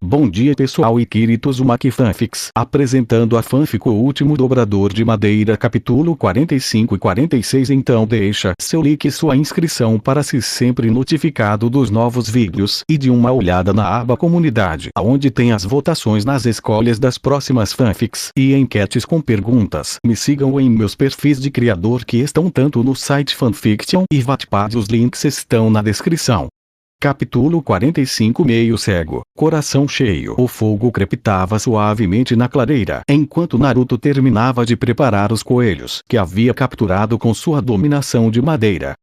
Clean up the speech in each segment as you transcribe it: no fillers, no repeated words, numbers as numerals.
Bom dia pessoal e Kirito Uzumaki Fanfics apresentando a fanfic O Último Dobrador de Madeira capítulo 45 e 46. Então deixa seu like e sua inscrição para ser sempre notificado dos novos vídeos e de uma olhada na aba comunidade onde tem as votações nas escolhas das próximas fanfics e enquetes com perguntas. Me sigam em meus perfis de criador que estão tanto no site Fanfiction e Wattpad, os links estão na descrição. Capítulo 45. Meio cego, coração cheio. O fogo crepitava suavemente na clareira, enquanto Naruto terminava de preparar os coelhos que havia capturado com sua dominação de madeira.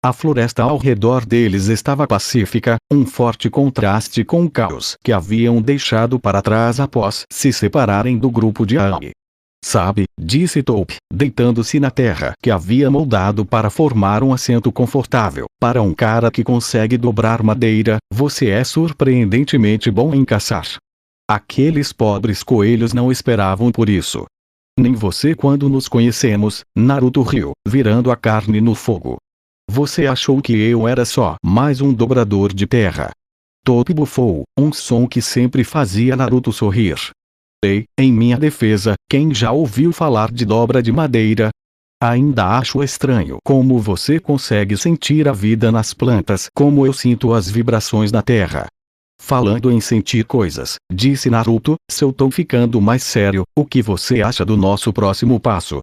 A floresta ao redor deles estava pacífica, um forte contraste com o caos que haviam deixado para trás após se separarem do grupo de Aang. Sabe, disse Toph, deitando-se na terra que havia moldado para formar um assento confortável. Para um cara que consegue dobrar madeira, você é surpreendentemente bom em caçar. Aqueles pobres coelhos não esperavam por isso. Nem você quando nos conhecemos, Naruto riu, virando a carne no fogo. Você achou que eu era só mais um dobrador de terra. Toph bufou, um som que sempre fazia Naruto sorrir. Ei, em minha defesa, quem já ouviu falar de dobra de madeira? Ainda acho estranho como você consegue sentir a vida nas plantas como eu sinto as vibrações na terra. Falando em sentir coisas, disse Naruto, seu tom ficando mais sério, o que você acha do nosso próximo passo?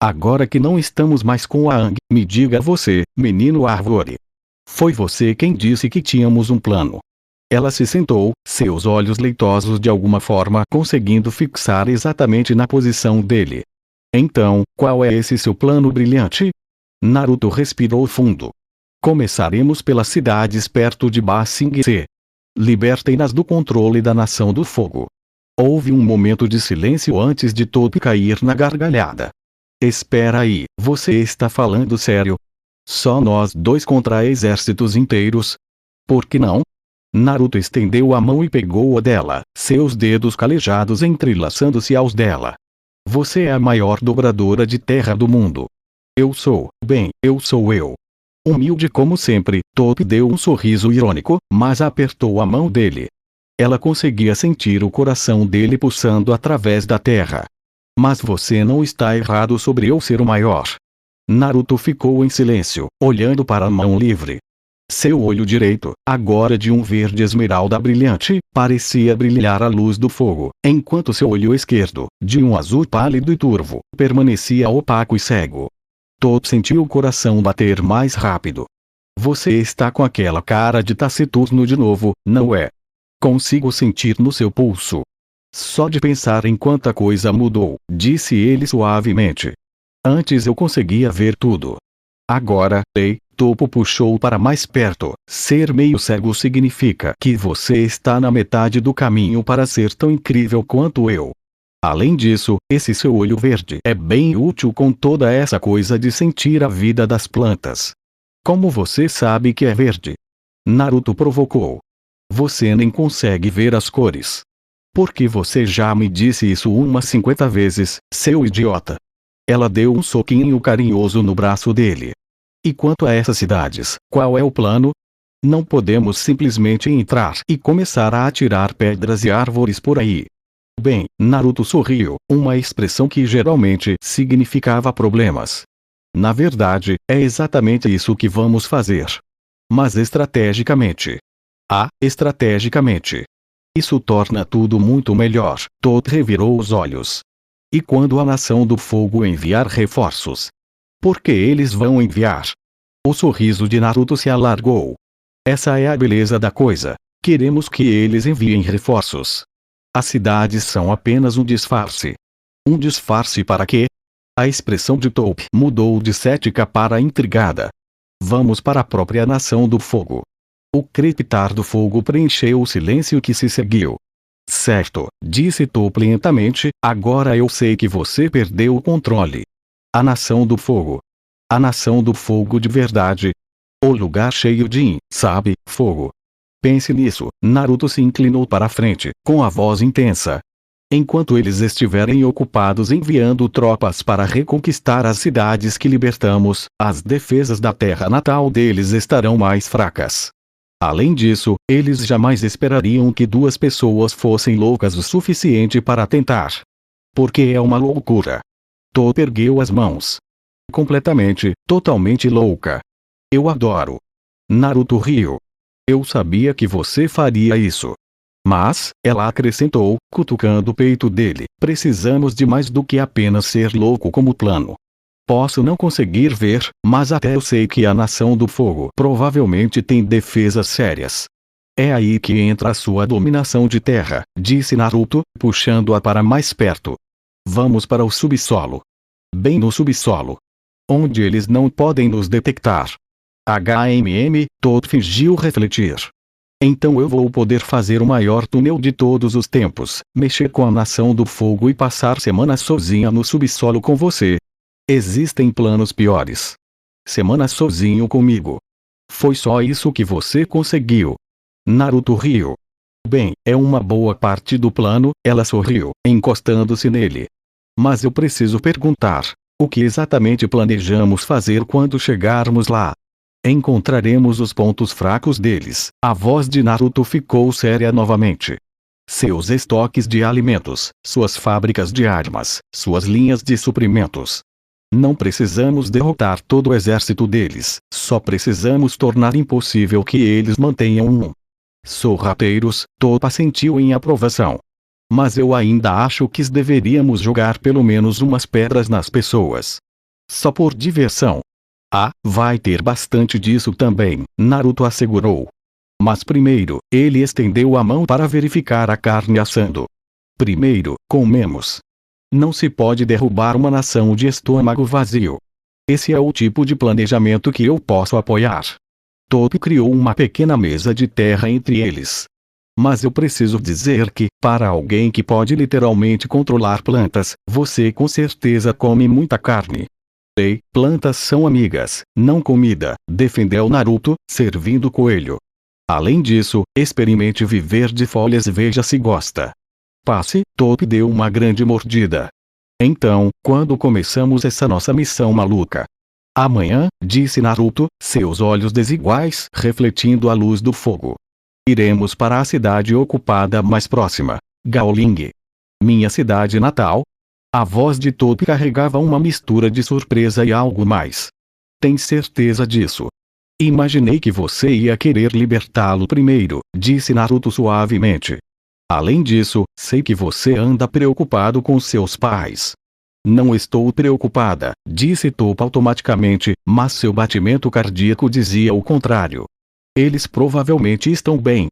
Agora que não estamos mais com a Aang, me diga você, menino árvore. Foi você quem disse que tínhamos um plano. Ela se sentou, seus olhos leitosos de alguma forma conseguindo fixar exatamente na posição dele. Então, qual é esse seu plano brilhante? Naruto respirou fundo. Começaremos pelas cidades perto de Ba Sing Se. Libertem-nas do controle da Nação do Fogo. Houve um momento de silêncio antes de Toph cair na gargalhada. Espera aí, você está falando sério? Só nós dois contra exércitos inteiros? Por que não? Naruto estendeu a mão e pegou a dela, seus dedos calejados entrelaçando-se aos dela. Você é a maior dobradora de terra do mundo. Eu sou eu. Humilde como sempre, Toph deu um sorriso irônico, mas apertou a mão dele. Ela conseguia sentir o coração dele pulsando através da terra. Mas você não está errado sobre eu ser o maior. Naruto ficou em silêncio, olhando para a mão livre. Seu olho direito, agora de um verde esmeralda brilhante, parecia brilhar à luz do fogo, enquanto seu olho esquerdo, de um azul pálido e turvo, permanecia opaco e cego. Toph sentiu o coração bater mais rápido. Você está com aquela cara de taciturno de novo, não é? Consigo sentir no seu pulso. Só de pensar em quanta coisa mudou, disse ele suavemente. Antes eu conseguia ver tudo. Agora, Toph puxou para mais perto. Ser meio cego significa que você está na metade do caminho para ser tão incrível quanto eu. Além disso, esse seu olho verde é bem útil com toda essa coisa de sentir a vida das plantas. Como você sabe que é verde? Naruto provocou. Você nem consegue ver as cores. Porque você já me disse isso umas 50 vezes, seu idiota. Ela deu um soquinho carinhoso no braço dele. E quanto a essas cidades, qual é o plano? Não podemos simplesmente entrar e começar a atirar pedras e árvores por aí. Bem, Naruto sorriu, uma expressão que geralmente significava problemas. Na verdade, é exatamente isso que vamos fazer. Mas estrategicamente. Estrategicamente. Isso torna tudo muito melhor. Toph revirou os olhos. E quando a Nação do Fogo enviar reforços? Porque eles vão enviar. O sorriso de Naruto se alargou. Essa é a beleza da coisa. Queremos que eles enviem reforços. As cidades são apenas um disfarce. Um disfarce para quê? A expressão de Toph mudou de cética para intrigada. Vamos para a própria Nação do Fogo. O crepitar do fogo preencheu o silêncio que se seguiu. Certo, disse Toph lentamente, agora eu sei que você perdeu o controle. A Nação do Fogo. A Nação do Fogo de verdade. O lugar cheio de, sabe, fogo. Pense nisso. Naruto se inclinou para a frente, com a voz intensa. Enquanto eles estiverem ocupados enviando tropas para reconquistar as cidades que libertamos, as defesas da terra natal deles estarão mais fracas. Além disso, eles jamais esperariam que duas pessoas fossem loucas o suficiente para tentar. Porque é uma loucura. Top ergueu as mãos. Completamente, totalmente louca. Eu adoro. Naruto riu. Eu sabia que você faria isso. Mas, ela acrescentou, cutucando o peito dele, precisamos de mais do que apenas ser louco como plano. Posso não conseguir ver, mas até eu sei que a Nação do Fogo provavelmente tem defesas sérias. É aí que entra a sua dominação de terra, disse Naruto, puxando-a para mais perto. Vamos para o subsolo. Bem no subsolo. Onde eles não podem nos detectar. Top fingiu refletir. Então eu vou poder fazer o maior túnel de todos os tempos, mexer com a Nação do Fogo e passar semanas sozinha no subsolo com você. Existem planos piores. Semanas sozinho comigo. Foi só isso que você conseguiu. Naruto riu. Bem, é uma boa parte do plano, ela sorriu, encostando-se nele. Mas eu preciso perguntar, o que exatamente planejamos fazer quando chegarmos lá? Encontraremos os pontos fracos deles. A voz de Naruto ficou séria novamente. Seus estoques de alimentos, suas fábricas de armas, suas linhas de suprimentos. Não precisamos derrotar todo o exército deles, só precisamos tornar impossível que eles mantenham um. Sorrateiros, Toppa sentiu em aprovação. Mas eu ainda acho que deveríamos jogar pelo menos umas pedras nas pessoas. Só por diversão. Ah, vai ter bastante disso também, Naruto assegurou. Mas primeiro, ele estendeu a mão para verificar a carne assando. Primeiro, comemos. Não se pode derrubar uma nação de estômago vazio. Esse é o tipo de planejamento que eu posso apoiar. Top criou uma pequena mesa de terra entre eles. Mas eu preciso dizer que, para alguém que pode literalmente controlar plantas, você com certeza come muita carne. Ei, plantas são amigas, não comida, defendeu Naruto, servindo o coelho. Além disso, experimente viver de folhas e veja se gosta. Passe, Top deu uma grande mordida. Então, quando começamos essa nossa missão maluca? Amanhã, disse Naruto, seus olhos desiguais refletindo a luz do fogo. Iremos para a cidade ocupada mais próxima, Gaoling. Minha cidade natal? A voz de Top carregava uma mistura de surpresa e algo mais. Tem certeza disso? Imaginei que você ia querer libertá-lo primeiro, disse Naruto suavemente. Além disso, sei que você anda preocupado com seus pais. Não estou preocupada, disse Toppa automaticamente, mas seu batimento cardíaco dizia o contrário. Eles provavelmente estão bem.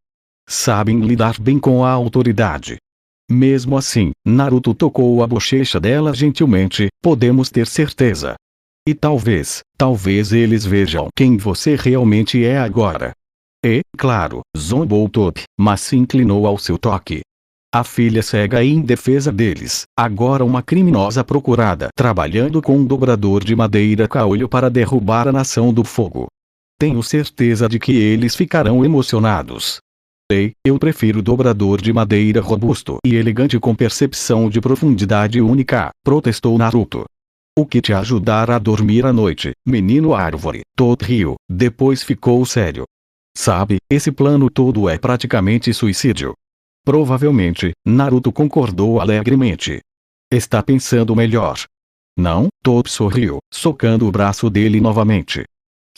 Sabem lidar bem com a autoridade. Mesmo assim, Naruto tocou a bochecha dela gentilmente, podemos ter certeza. E talvez eles vejam quem você realmente é agora. E, claro, zombou Top, mas se inclinou ao seu toque. A filha cega e indefesa deles, agora uma criminosa procurada trabalhando com um dobrador de madeira caolho para derrubar a Nação do Fogo. Tenho certeza de que eles ficarão emocionados. Ei, eu prefiro dobrador de madeira robusto e elegante com percepção de profundidade única, protestou Naruto. O que te ajudará a dormir à noite, menino árvore, Top riu, depois ficou sério. Sabe, esse plano todo é praticamente suicídio. Provavelmente, Naruto concordou alegremente. Está pensando melhor. Não, Top sorriu, socando o braço dele novamente.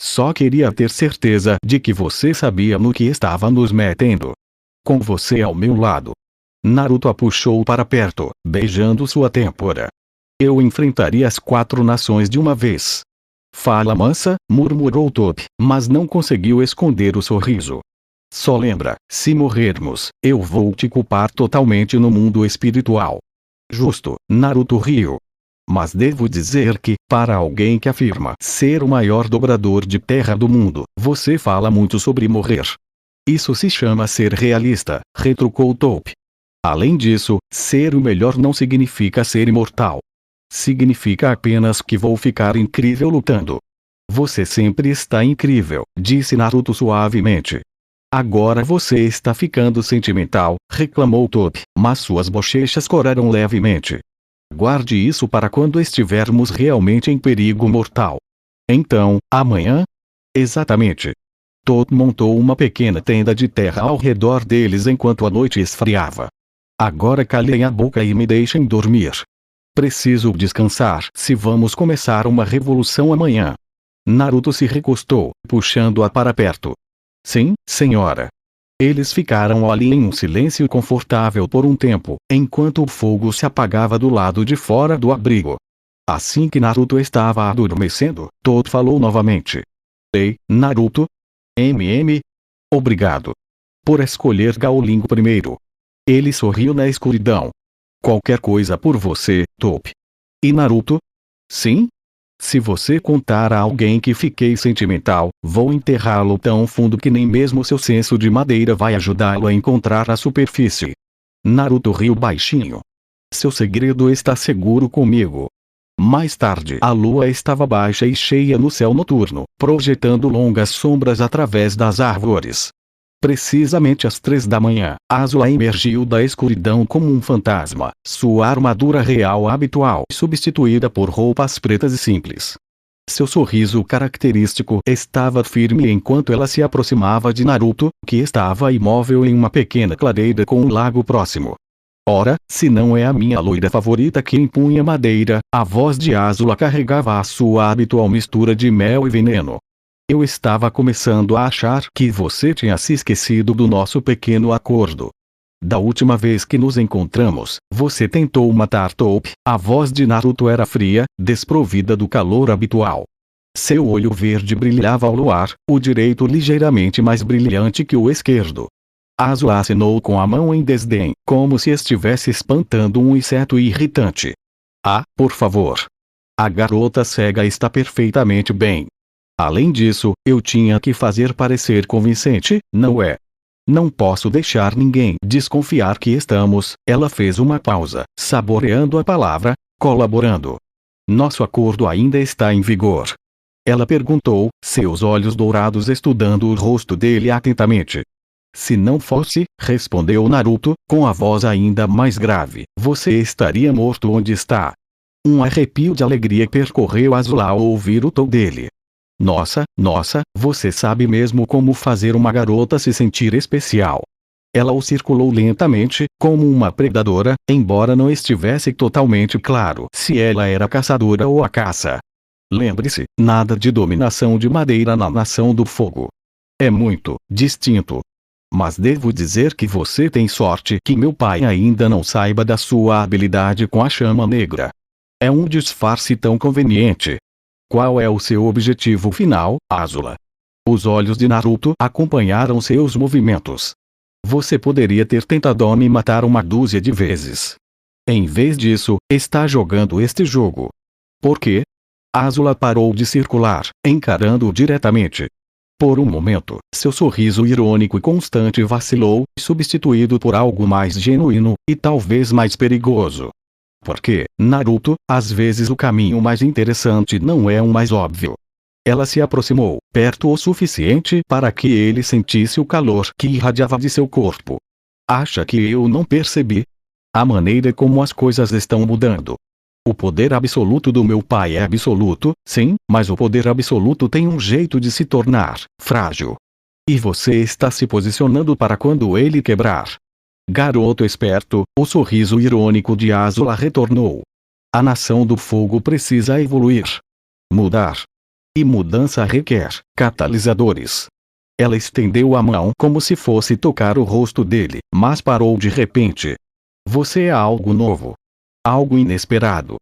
Só queria ter certeza de que você sabia no que estava nos metendo. Com você ao meu lado. Naruto a puxou para perto, beijando sua têmpora. Eu enfrentaria as 4 nações de uma vez. Fala mansa, murmurou Top, mas não conseguiu esconder o sorriso. Só lembra, se morrermos, eu vou te culpar totalmente no mundo espiritual. Justo, Naruto riu. Mas devo dizer que, para alguém que afirma ser o maior dobrador de terra do mundo, você fala muito sobre morrer. Isso se chama ser realista, retrucou Top. Além disso, ser o melhor não significa ser imortal. Significa apenas que vou ficar incrível lutando. Você sempre está incrível, disse Naruto suavemente. Agora você está ficando sentimental, reclamou Top, mas suas bochechas coraram levemente. Guarde isso para quando estivermos realmente em perigo mortal. Então, amanhã? Exatamente. Todo montou uma pequena tenda de terra ao redor deles enquanto a noite esfriava. Agora calem a boca e me deixem dormir. Preciso descansar se vamos começar uma revolução amanhã. Naruto se recostou, puxando-a para perto. Sim, senhora. Eles ficaram ali em um silêncio confortável por um tempo, enquanto o fogo se apagava do lado de fora do abrigo. Assim que Naruto estava adormecendo, Todo falou novamente. Ei, Naruto? Obrigado. Por escolher Gaolingo primeiro. Ele sorriu na escuridão. Qualquer coisa por você, Top. E Naruto? Sim? Se você contar a alguém que fiquei sentimental, vou enterrá-lo tão fundo que nem mesmo seu senso de madeira vai ajudá-lo a encontrar a superfície. Naruto riu baixinho. Seu segredo está seguro comigo. Mais tarde, a lua estava baixa e cheia no céu noturno, projetando longas sombras através das árvores. Precisamente às 3 da manhã, Azula emergiu da escuridão como um fantasma, sua armadura real habitual substituída por roupas pretas e simples. Seu sorriso característico estava firme enquanto ela se aproximava de Naruto, que estava imóvel em uma pequena clareira com um lago próximo. Ora, se não é a minha loira favorita que empunha madeira, a voz de Azula carregava a sua habitual mistura de mel e veneno. Eu estava começando a achar que você tinha se esquecido do nosso pequeno acordo. Da última vez que nos encontramos, você tentou matar Top. A voz de Naruto era fria, desprovida do calor habitual. Seu olho verde brilhava ao luar, o direito ligeiramente mais brilhante que o esquerdo. Azula acenou com a mão em desdém, como se estivesse espantando um inseto irritante. Ah, por favor. A garota cega está perfeitamente bem. Além disso, eu tinha que fazer parecer convincente, não é? Não posso deixar ninguém desconfiar que estamos. Ela fez uma pausa, saboreando a palavra, colaborando. Nosso acordo ainda está em vigor. Ela perguntou, seus olhos dourados estudando o rosto dele atentamente. Se não fosse, respondeu Naruto, com a voz ainda mais grave, você estaria morto onde está. Um arrepio de alegria percorreu Azula ao ouvir o tom dele. Nossa, você sabe mesmo como fazer uma garota se sentir especial. Ela o circulou lentamente, como uma predadora, embora não estivesse totalmente claro se ela era caçadora ou a caça. Lembre-se, nada de dominação de madeira na Nação do Fogo. É muito distinto. Mas devo dizer que você tem sorte que meu pai ainda não saiba da sua habilidade com a chama negra. É um disfarce tão conveniente. Qual é o seu objetivo final, Azula? Os olhos de Naruto acompanharam seus movimentos. Você poderia ter tentado me matar uma dúzia de vezes. Em vez disso, está jogando este jogo. Por quê? Azula parou de circular, encarando-o diretamente. Por um momento, seu sorriso irônico e constante vacilou, substituído por algo mais genuíno, e talvez mais perigoso. Porque, Naruto, às vezes o caminho mais interessante não é o mais óbvio. Ela se aproximou, perto o suficiente para que ele sentisse o calor que irradiava de seu corpo. Acha que eu não percebi? A maneira como as coisas estão mudando. O poder absoluto do meu pai é absoluto, sim, mas o poder absoluto tem um jeito de se tornar frágil. E você está se posicionando para quando ele quebrar. Garoto esperto, o sorriso irônico de Azula retornou. A Nação do Fogo precisa evoluir. Mudar. E mudança requer catalisadores. Ela estendeu a mão como se fosse tocar o rosto dele, mas parou de repente. Você é algo novo. Algo inesperado.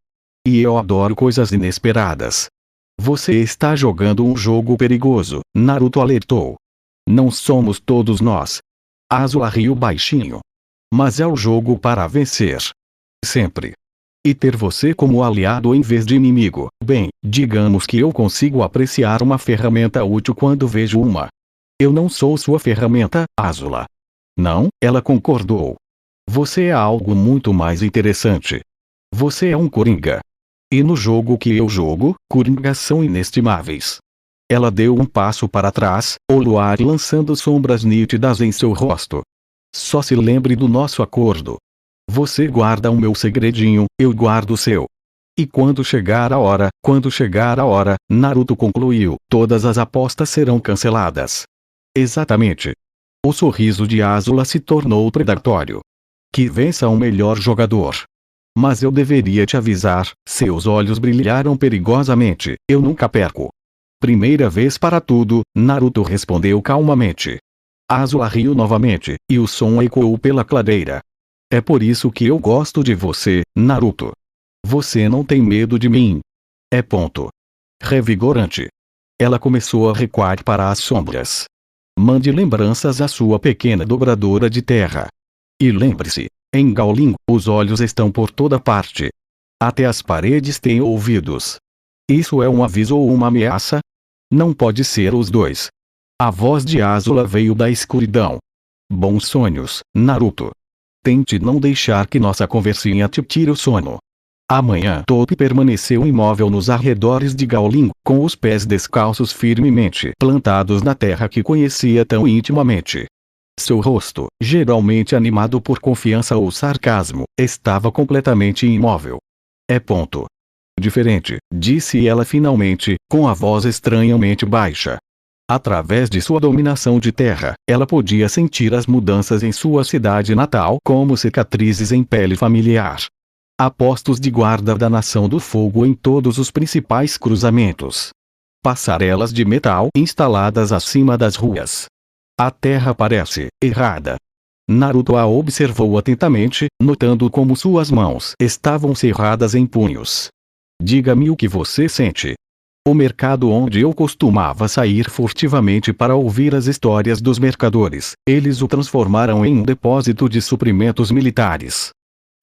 E eu adoro coisas inesperadas. Você está jogando um jogo perigoso, Naruto alertou. Não somos todos nós. Azula riu baixinho. Mas é o jogo para vencer. Sempre. E ter você como aliado em vez de inimigo. Bem, digamos que eu consigo apreciar uma ferramenta útil quando vejo uma. Eu não sou sua ferramenta, Azula. Não, ela concordou. Você é algo muito mais interessante. Você é um coringa. E no jogo que eu jogo, coringas são inestimáveis. Ela deu um passo para trás, o luar lançando sombras nítidas em seu rosto. Só se lembre do nosso acordo. Você guarda o meu segredinho, eu guardo o seu. E quando chegar a hora, Naruto concluiu, todas as apostas serão canceladas. Exatamente. O sorriso de Azula se tornou predatório. Que vença um melhor jogador. Mas eu deveria te avisar, seus olhos brilharam perigosamente, eu nunca perco. Primeira vez para tudo, Naruto respondeu calmamente. Azula riu novamente, e o som ecoou pela clareira. É por isso que eu gosto de você, Naruto. Você não tem medo de mim. É ponto. Revigorante. Ela começou a recuar para as sombras. Mande lembranças à sua pequena dobradora de terra. E lembre-se, em Gaoling, os olhos estão por toda parte. Até as paredes têm ouvidos. Isso é um aviso ou uma ameaça? Não pode ser os dois. A voz de Azula veio da escuridão. Bons sonhos, Naruto. Tente não deixar que nossa conversinha te tire o sono. Amanhã Toph permaneceu imóvel nos arredores de Gaoling, com os pés descalços firmemente plantados na terra que conhecia tão intimamente. Seu rosto, geralmente animado por confiança ou sarcasmo, estava completamente imóvel. É ponto. Diferente, disse ela finalmente, com a voz estranhamente baixa. Através de sua dominação de terra, ela podia sentir as mudanças em sua cidade natal como cicatrizes em pele familiar. Há postos de guarda da Nação do Fogo em todos os principais cruzamentos. Passarelas de metal instaladas acima das ruas. A terra parece errada. Naruto a observou atentamente, notando como suas mãos estavam cerradas em punhos. Diga-me o que você sente. O mercado onde eu costumava sair furtivamente para ouvir as histórias dos mercadores, eles o transformaram em um depósito de suprimentos militares.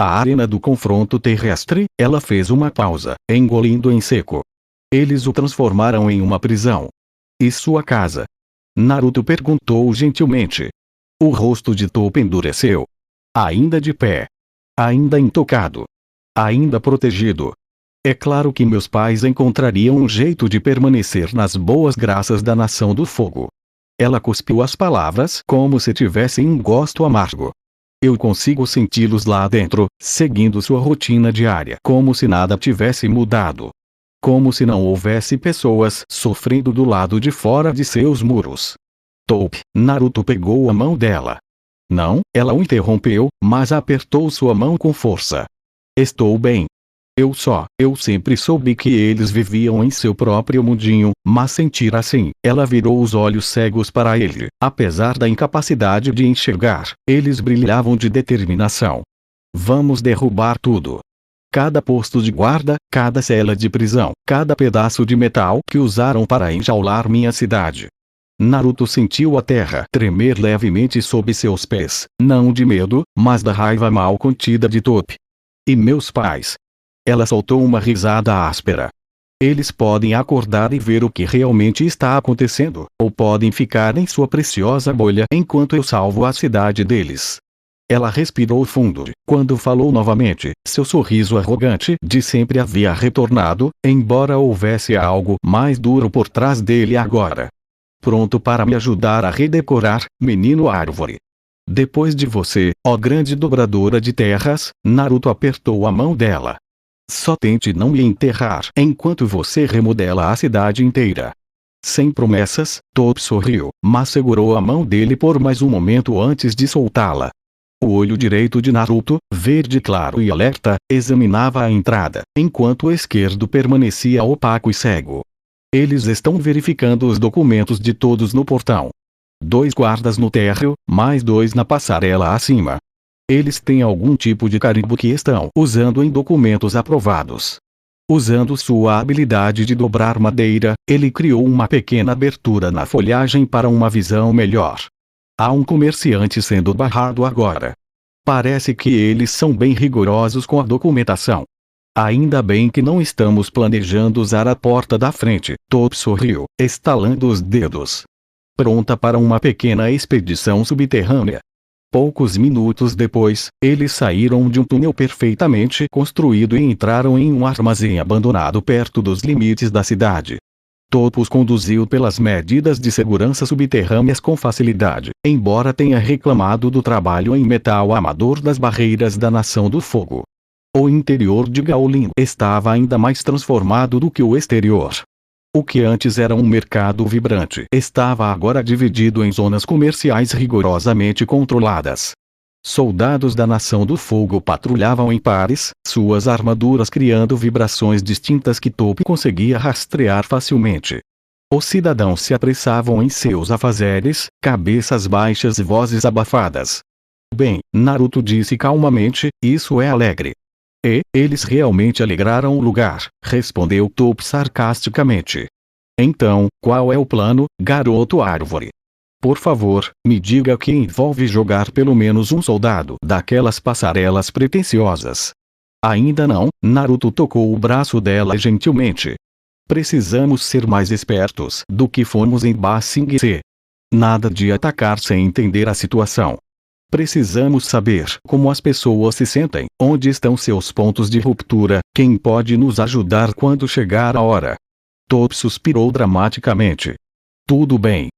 A arena do confronto terrestre, ela fez uma pausa, engolindo em seco. Eles o transformaram em uma prisão. E sua casa? Naruto perguntou gentilmente. O rosto de Toph endureceu. Ainda de pé. Ainda intocado. Ainda protegido. É claro que meus pais encontrariam um jeito de permanecer nas boas graças da Nação do Fogo. Ela cuspiu as palavras como se tivessem um gosto amargo. Eu consigo senti-los lá dentro, seguindo sua rotina diária como se nada tivesse mudado. Como se não houvesse pessoas sofrendo do lado de fora de seus muros. Toph, Naruto pegou a mão dela. Não, ela o interrompeu, mas apertou sua mão com força. Estou bem. Eu sempre soube que eles viviam em seu próprio mundinho, mas sentir assim, ela virou os olhos cegos para ele. Apesar da incapacidade de enxergar, eles brilhavam de determinação. Vamos derrubar tudo. Cada posto de guarda, cada cela de prisão, cada pedaço de metal que usaram para enjaular minha cidade. Naruto sentiu a terra tremer levemente sob seus pés, não de medo, mas da raiva mal contida de Toph. E meus pais? Ela soltou uma risada áspera. Eles podem acordar e ver o que realmente está acontecendo, ou podem ficar em sua preciosa bolha enquanto eu salvo a cidade deles. Ela respirou fundo. Quando falou novamente, seu sorriso arrogante de sempre havia retornado, embora houvesse algo mais duro por trás dele agora. Pronto para me ajudar a redecorar, menino árvore. Depois de você, ó grande dobradora de terras, Naruto apertou a mão dela. Só tente não me enterrar enquanto você remodela a cidade inteira. Sem promessas, Toph sorriu, mas segurou a mão dele por mais um momento antes de soltá-la. O olho direito de Naruto, verde claro e alerta, examinava a entrada, enquanto o esquerdo permanecia opaco e cego. Eles estão verificando os documentos de todos no portão. 2 guardas no térreo, mais 2 na passarela acima. Eles têm algum tipo de carimbo que estão usando em documentos aprovados. Usando sua habilidade de dobrar madeira, ele criou uma pequena abertura na folhagem para uma visão melhor. Há um comerciante sendo barrado agora. Parece que eles são bem rigorosos com a documentação. Ainda bem que não estamos planejando usar a porta da frente, Toph sorriu, estalando os dedos. Pronta para uma pequena expedição subterrânea. Poucos minutos depois, eles saíram de um túnel perfeitamente construído e entraram em um armazém abandonado perto dos limites da cidade. Toph os conduziu pelas medidas de segurança subterrâneas com facilidade, embora tenha reclamado do trabalho em metal amador das barreiras da Nação do Fogo. O interior de Gaoling estava ainda mais transformado do que o exterior. O que antes era um mercado vibrante estava agora dividido em zonas comerciais rigorosamente controladas. Soldados da Nação do Fogo patrulhavam em pares, suas armaduras criando vibrações distintas que Toph conseguia rastrear facilmente. Os cidadãos se apressavam em seus afazeres, cabeças baixas e vozes abafadas. Bem, Naruto disse calmamente, isso é alegre. E, eles realmente alegraram o lugar, respondeu Toph sarcasticamente. Então, qual é o plano, garoto árvore? Por favor, me diga que envolve jogar pelo menos um soldado daquelas passarelas pretensiosas. Ainda não, Naruto tocou o braço dela gentilmente. Precisamos ser mais espertos do que fomos em Ba Sing Se. Nada de atacar sem entender a situação. Precisamos saber como as pessoas se sentem, onde estão seus pontos de ruptura, quem pode nos ajudar quando chegar a hora. Toph suspirou dramaticamente. Tudo bem.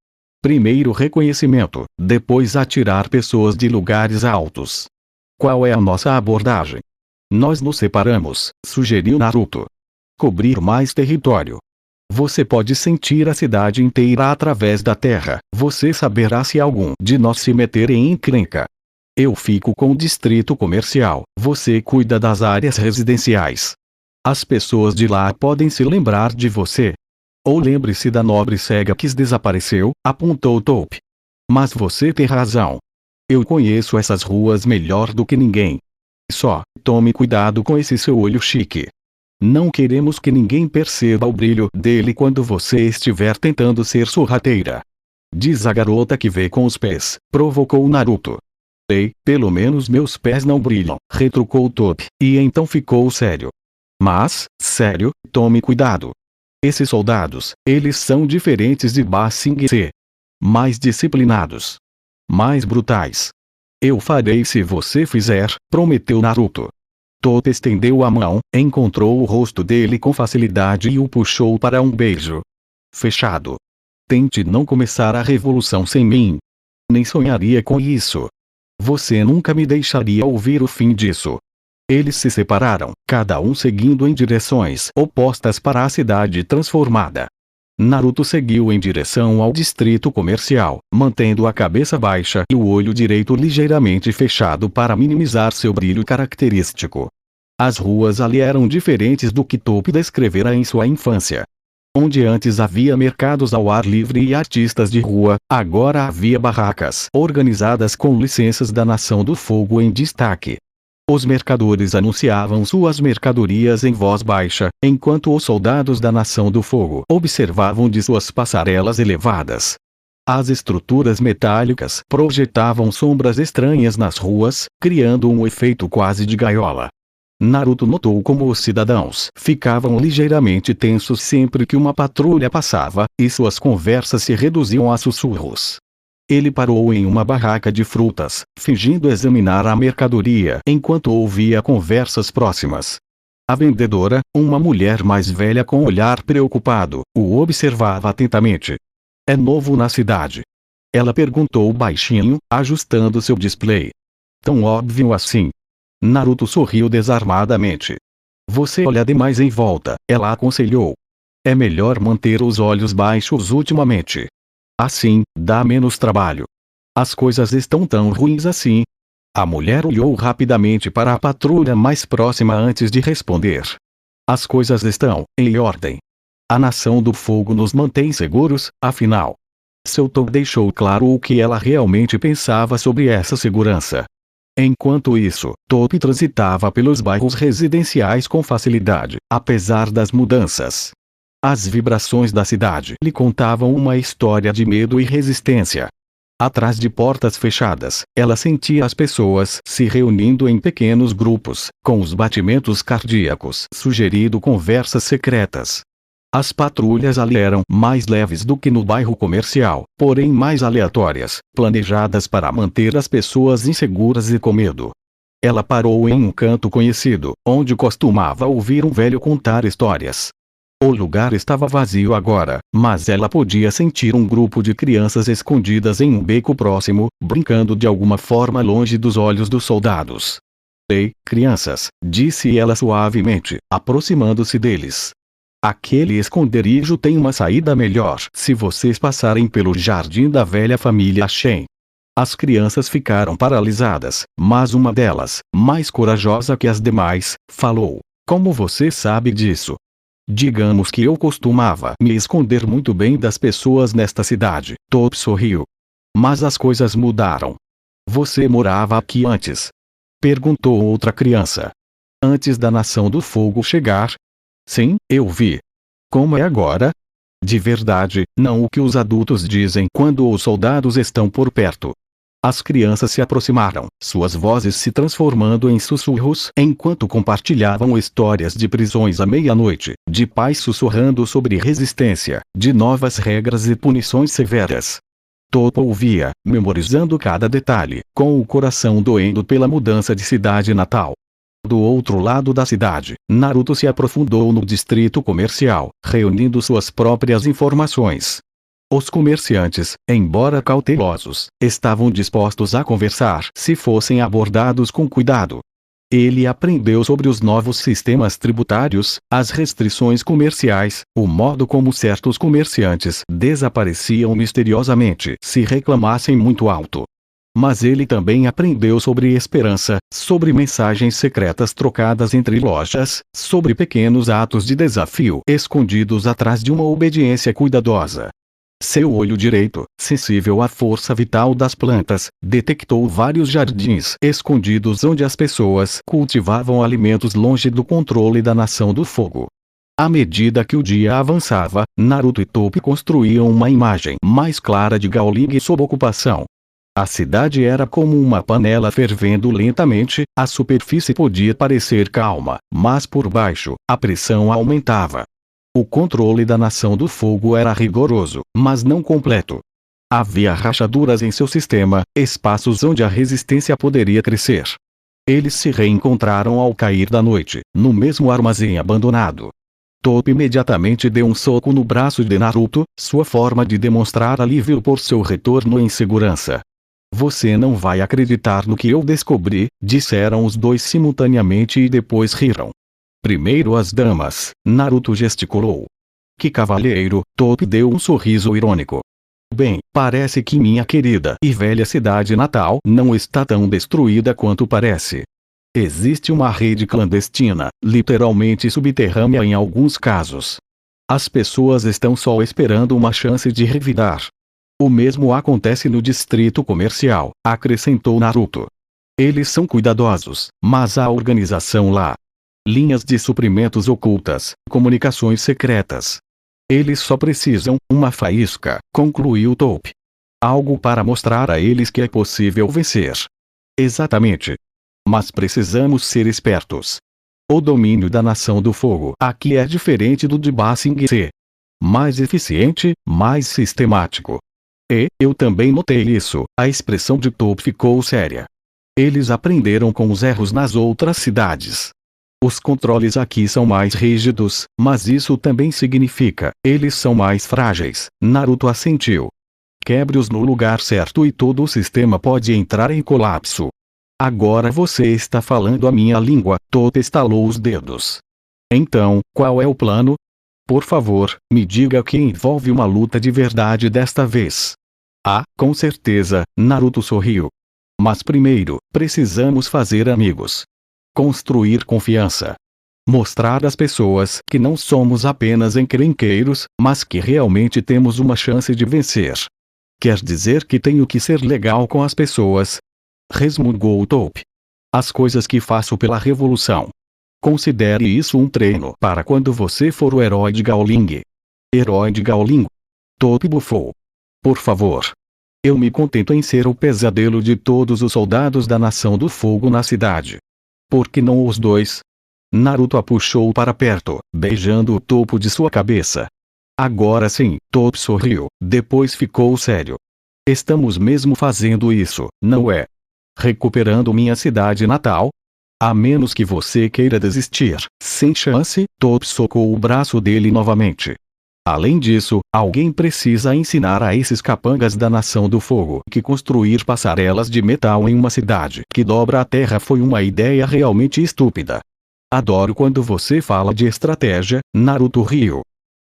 Primeiro reconhecimento, depois atirar pessoas de lugares altos. Qual é a nossa abordagem? Nós nos separamos, sugeriu Naruto. Cobrir mais território. Você pode sentir a cidade inteira através da terra, você saberá se algum de nós se meter em encrenca. Eu fico com o distrito comercial, você cuida das áreas residenciais. As pessoas de lá podem se lembrar de você. Ou lembre-se da nobre cega que desapareceu, apontou Toph. Mas você tem razão. Eu conheço essas ruas melhor do que ninguém. Só, tome cuidado com esse seu olho chique. Não queremos que ninguém perceba o brilho dele quando você estiver tentando ser sorrateira. Diz a garota que vê com os pés, provocou Naruto. Ei, pelo menos meus pés não brilham, retrucou Toph, e então ficou sério. Mas, sério, tome cuidado. Esses soldados, eles são diferentes de Ba Sing Se. Mais disciplinados. Mais brutais. Eu farei se você fizer, prometeu Naruto. Toph estendeu a mão, encontrou o rosto dele com facilidade e o puxou para um beijo. Fechado. Tente não começar a revolução sem mim. Nem sonharia com isso. Você nunca me deixaria ouvir o fim disso. Eles se separaram, cada um seguindo em direções opostas para a cidade transformada. Naruto seguiu em direção ao distrito comercial, mantendo a cabeça baixa e o olho direito ligeiramente fechado para minimizar seu brilho característico. As ruas ali eram diferentes do que Toph descrevera em sua infância. Onde antes havia mercados ao ar livre e artistas de rua, agora havia barracas organizadas com licenças da Nação do Fogo em destaque. Os mercadores anunciavam suas mercadorias em voz baixa, enquanto os soldados da Nação do Fogo observavam de suas passarelas elevadas. As estruturas metálicas projetavam sombras estranhas nas ruas, criando um efeito quase de gaiola. Naruto notou como os cidadãos ficavam ligeiramente tensos sempre que uma patrulha passava, e suas conversas se reduziam a sussurros. Ele parou em uma barraca de frutas, fingindo examinar a mercadoria enquanto ouvia conversas próximas. A vendedora, uma mulher mais velha com olhar preocupado, o observava atentamente. É novo na cidade? Ela perguntou baixinho, ajustando seu display. Tão óbvio assim. Naruto sorriu desarmadamente. Você olha demais em volta, ela aconselhou. É melhor manter os olhos baixos ultimamente. Assim, dá menos trabalho. As coisas estão tão ruins assim. A mulher olhou rapidamente para a patrulha mais próxima antes de responder. As coisas estão em ordem. A Nação do Fogo nos mantém seguros, afinal. Seu tom deixou claro o que ela realmente pensava sobre essa segurança. Enquanto isso, Toph transitava pelos bairros residenciais com facilidade, apesar das mudanças. As vibrações da cidade lhe contavam uma história de medo e resistência. Atrás de portas fechadas, ela sentia as pessoas se reunindo em pequenos grupos, com os batimentos cardíacos sugerindo conversas secretas. As patrulhas ali eram mais leves do que no bairro comercial, porém mais aleatórias, planejadas para manter as pessoas inseguras e com medo. Ela parou em um canto conhecido, onde costumava ouvir um velho contar histórias. O lugar estava vazio agora, mas ela podia sentir um grupo de crianças escondidas em um beco próximo, brincando de alguma forma longe dos olhos dos soldados. Ei, crianças, disse ela suavemente, aproximando-se deles. Aquele esconderijo tem uma saída melhor se vocês passarem pelo jardim da velha família Shen. As crianças ficaram paralisadas, mas uma delas, mais corajosa que as demais, falou: como você sabe disso? Digamos que eu costumava me esconder muito bem das pessoas nesta cidade. Top sorriu. Mas as coisas mudaram. Você morava aqui antes? Perguntou outra criança. Antes da Nação do Fogo chegar? Sim, eu vi. Como é agora? De verdade, não o que os adultos dizem quando os soldados estão por perto. As crianças se aproximaram, suas vozes se transformando em sussurros enquanto compartilhavam histórias de prisões à meia-noite, de pais sussurrando sobre resistência, de novas regras e punições severas. Toppo ouvia, memorizando cada detalhe, com o coração doendo pela mudança de cidade natal. Do outro lado da cidade, Naruto se aprofundou no distrito comercial, reunindo suas próprias informações. Os comerciantes, embora cautelosos, estavam dispostos a conversar se fossem abordados com cuidado. Ele aprendeu sobre os novos sistemas tributários, as restrições comerciais, o modo como certos comerciantes desapareciam misteriosamente se reclamassem muito alto. Mas ele também aprendeu sobre esperança, sobre mensagens secretas trocadas entre lojas, sobre pequenos atos de desafio escondidos atrás de uma obediência cuidadosa. Seu olho direito, sensível à força vital das plantas, detectou vários jardins escondidos onde as pessoas cultivavam alimentos longe do controle da Nação do Fogo. À medida que o dia avançava, Naruto e Toppo construíam uma imagem mais clara de Gaoling sob ocupação. A cidade era como uma panela fervendo lentamente, a superfície podia parecer calma, mas por baixo, a pressão aumentava. O controle da Nação do Fogo era rigoroso, mas não completo. Havia rachaduras em seu sistema, espaços onde a resistência poderia crescer. Eles se reencontraram ao cair da noite, no mesmo armazém abandonado. Toppo imediatamente deu um soco no braço de Naruto, sua forma de demonstrar alívio por seu retorno em segurança. Você não vai acreditar no que eu descobri, disseram os dois simultaneamente e depois riram. Primeiro as damas, Naruto gesticulou. Que cavalheiro, Toppo deu um sorriso irônico. Bem, parece que minha querida e velha cidade natal não está tão destruída quanto parece. Existe uma rede clandestina, literalmente subterrânea em alguns casos. As pessoas estão só esperando uma chance de revidar. O mesmo acontece no distrito comercial, acrescentou Naruto. Eles são cuidadosos, mas há organização lá. Linhas de suprimentos ocultas, comunicações secretas. Eles só precisam uma faísca, concluiu Toppo. Algo para mostrar a eles que é possível vencer. Exatamente. Mas precisamos ser espertos. O domínio da Nação do Fogo aqui é diferente do de Ba Sing Se. Mais eficiente, mais sistemático. E, eu também notei isso, a expressão de Toppo ficou séria. Eles aprenderam com os erros nas outras cidades. Os controles aqui são mais rígidos, mas isso também significa, eles são mais frágeis, Naruto assentiu. Quebre-os no lugar certo e todo o sistema pode entrar em colapso. Agora você está falando a minha língua, Toppo estalou os dedos. Então, qual é o plano? Por favor, me diga que envolve uma luta de verdade desta vez. Ah, com certeza, Naruto sorriu. Mas primeiro, precisamos fazer amigos. Construir confiança. Mostrar às pessoas que não somos apenas encrenqueiros, mas que realmente temos uma chance de vencer. Quer dizer que tenho que ser legal com as pessoas? Resmungou Toppo. As coisas que faço pela revolução. Considere isso um treino para quando você for o herói de Gaoling. Herói de Gaoling? Toppo bufou. Por favor. Eu me contento em ser o pesadelo de todos os soldados da Nação do Fogo na cidade. Por que não os dois? Naruto a puxou para perto, beijando o topo de sua cabeça. Agora sim, Toppo sorriu, depois ficou sério. Estamos mesmo fazendo isso, não é? Recuperando minha cidade natal? A menos que você queira desistir, sem chance, Toppo socou o braço dele novamente. Além disso, alguém precisa ensinar a esses capangas da Nação do Fogo que construir passarelas de metal em uma cidade que dobra a terra foi uma ideia realmente estúpida. Adoro quando você fala de estratégia, Naruto riu.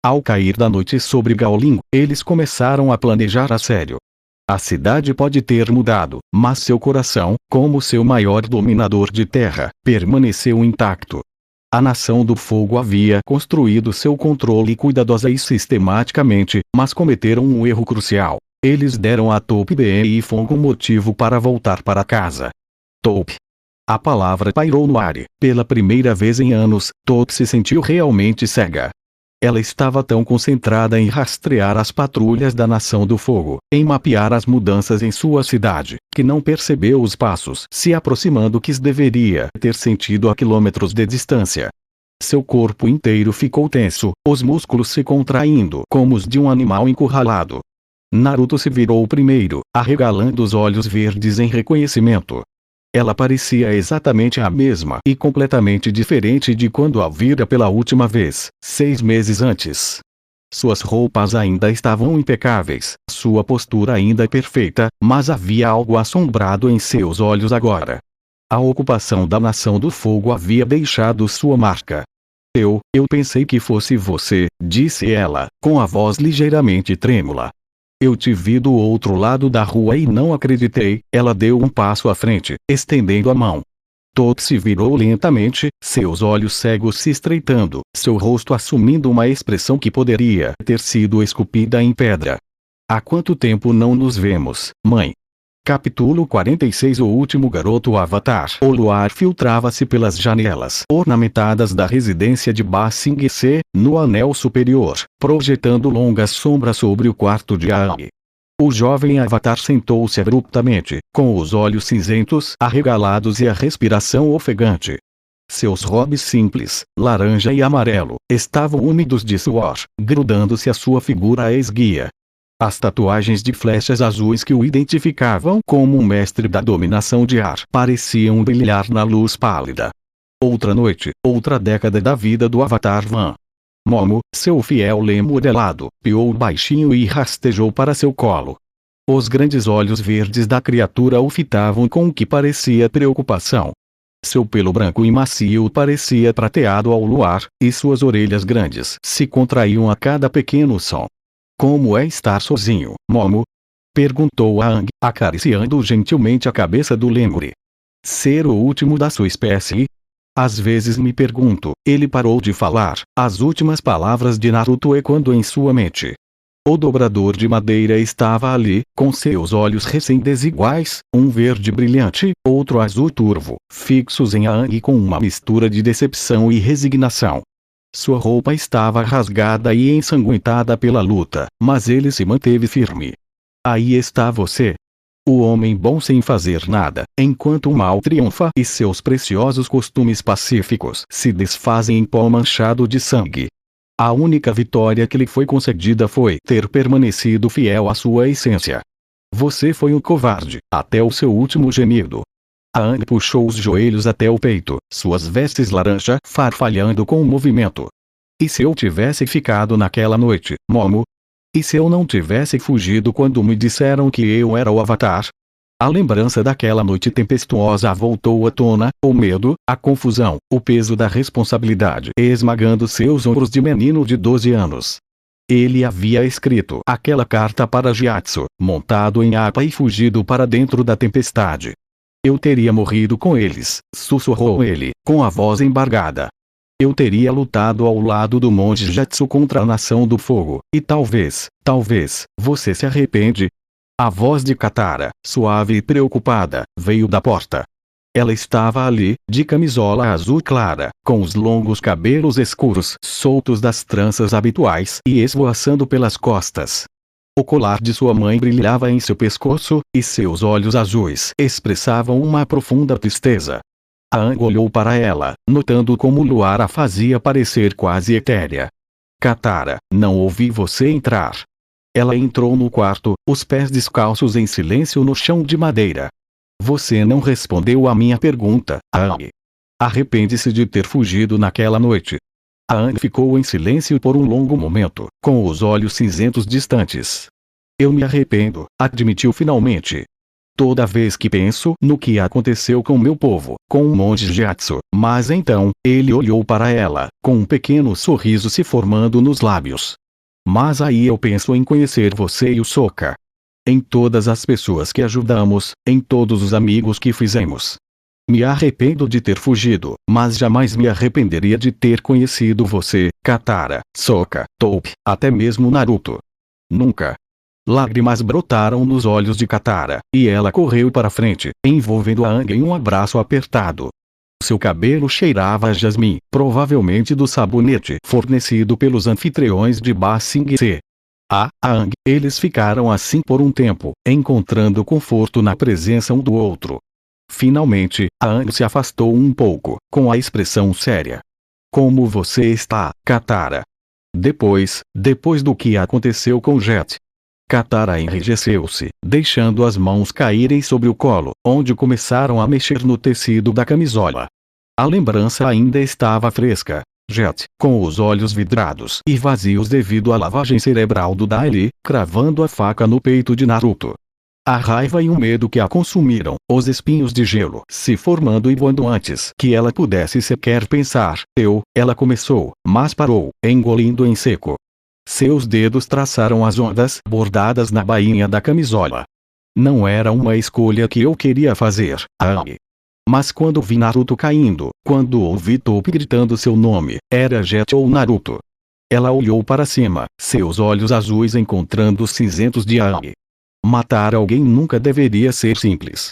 Ao cair da noite sobre Gaoling, eles começaram a planejar a sério. A cidade pode ter mudado, mas seu coração, como seu maior dominador de terra, permaneceu intacto. A Nação do Fogo havia construído seu controle cuidadosa e sistematicamente, mas cometeram um erro crucial. Eles deram a Toph e Fong um motivo para voltar para casa. Toph. A palavra pairou no ar. Pela primeira vez em anos, Toph se sentiu realmente cega. Ela estava tão concentrada em rastrear as patrulhas da Nação do Fogo, em mapear as mudanças em sua cidade, que não percebeu os passos se aproximando que deveria ter sentido a quilômetros de distância. Seu corpo inteiro ficou tenso, os músculos se contraindo como os de um animal encurralado. Naruto se virou primeiro, arregalando os olhos verdes em reconhecimento. Ela parecia exatamente a mesma e completamente diferente de quando a vira pela última vez, 6 meses antes. Suas roupas ainda estavam impecáveis, sua postura ainda perfeita, mas havia algo assombrado em seus olhos agora. A ocupação da Nação do Fogo havia deixado sua marca. Eu pensei que fosse você, disse ela, com a voz ligeiramente trêmula. Eu te vi do outro lado da rua e não acreditei. Ela deu um passo à frente, estendendo a mão. Toph se virou lentamente, seus olhos cegos se estreitando, seu rosto assumindo uma expressão que poderia ter sido esculpida em pedra. Há quanto tempo não nos vemos, mãe? Capítulo 46. O último garoto Avatar. O luar filtrava-se pelas janelas ornamentadas da residência de Ba Sing Se, no anel superior, projetando longas sombras sobre o quarto de Aang. O jovem Avatar sentou-se abruptamente, com os olhos cinzentos arregalados e a respiração ofegante. Seus robes simples, laranja e amarelo, estavam úmidos de suor, grudando-se à sua figura esguia. As tatuagens de flechas azuis que o identificavam como um mestre da dominação de ar pareciam brilhar na luz pálida. Outra noite, outra década da vida do Avatar Van. Momo, seu fiel lêmur alado, piou baixinho e rastejou para seu colo. Os grandes olhos verdes da criatura o fitavam com o que parecia preocupação. Seu pelo branco e macio parecia prateado ao luar, e suas orelhas grandes se contraíam a cada pequeno som. Como é estar sozinho, Momo? Perguntou Aang, acariciando gentilmente a cabeça do lemure. Ser o último da sua espécie? Às vezes me pergunto. Ele parou de falar, as últimas palavras de Naruto ecoando em sua mente. O dobrador de madeira estava ali, com seus olhos recém-desiguais, um verde brilhante, outro azul turvo, fixos em Aang com uma mistura de decepção e resignação. Sua roupa estava rasgada e ensanguentada pela luta, mas ele se manteve firme. Aí está você. O homem bom sem fazer nada, enquanto o mal triunfa e seus preciosos costumes pacíficos se desfazem em pó manchado de sangue. A única vitória que lhe foi concedida foi ter permanecido fiel à sua essência. Você foi um covarde, até o seu último gemido. Aang puxou os joelhos até o peito, suas vestes laranja farfalhando com o movimento. E se eu tivesse ficado naquela noite, Momo? E se eu não tivesse fugido quando me disseram que eu era o Avatar? A lembrança daquela noite tempestuosa voltou à tona, o medo, a confusão, o peso da responsabilidade esmagando seus ombros de menino de 12 anos. Ele havia escrito aquela carta para Gyatso, montado em Appa e fugido para dentro da tempestade. Eu teria morrido com eles, sussurrou ele, com a voz embargada. Eu teria lutado ao lado do monge Gyatso contra a Nação do Fogo, e talvez, você se arrepende? A voz de Katara, suave e preocupada, veio da porta. Ela estava ali, de camisola azul clara, com os longos cabelos escuros soltos das tranças habituais e esvoaçando pelas costas. O colar de sua mãe brilhava em seu pescoço, e seus olhos azuis expressavam uma profunda tristeza. Aang olhou para ela, notando como o luar a fazia parecer quase etérea. Katara, não ouvi você entrar. Ela entrou no quarto, os pés descalços em silêncio no chão de madeira. Você não respondeu à minha pergunta, Aang. Arrepende-se de ter fugido naquela noite. Aang ficou em silêncio por um longo momento, com os olhos cinzentos distantes. Eu me arrependo, admitiu finalmente. Toda vez que penso no que aconteceu com meu povo, com o monge Gyatso, mas então, ele olhou para ela, com um pequeno sorriso se formando nos lábios. Mas aí eu penso em conhecer você e o Sokka. Em todas as pessoas que ajudamos, em todos os amigos que fizemos. Me arrependo de ter fugido, mas jamais me arrependeria de ter conhecido você, Katara, Sokka, Toph, até mesmo Naruto. Nunca. Lágrimas brotaram nos olhos de Katara, e ela correu para frente, envolvendo Aang em um abraço apertado. Seu cabelo cheirava a jasmim, provavelmente do sabonete fornecido pelos anfitriões de Ba Sing Se. Aang, eles ficaram assim por um tempo, encontrando conforto na presença um do outro. Finalmente, Aang se afastou um pouco, com a expressão séria. Como você está, Katara? Depois do que aconteceu com Jet. Katara enrijeceu-se, deixando as mãos caírem sobre o colo, onde começaram a mexer no tecido da camisola. A lembrança ainda estava fresca. Jet, com os olhos vidrados e vazios devido à lavagem cerebral do Daily, cravando a faca no peito de Naruto. A raiva e o medo que a consumiram, os espinhos de gelo se formando e voando antes que ela pudesse sequer pensar. Ela começou, mas parou, engolindo em seco. Seus dedos traçaram as ondas bordadas na bainha da camisola. Não era uma escolha que eu queria fazer, Aang. Mas quando vi Naruto caindo, quando ouvi Toph gritando seu nome, era Jet ou Naruto. Ela olhou para cima, seus olhos azuis encontrando os cinzentos de Aang. Matar alguém nunca deveria ser simples.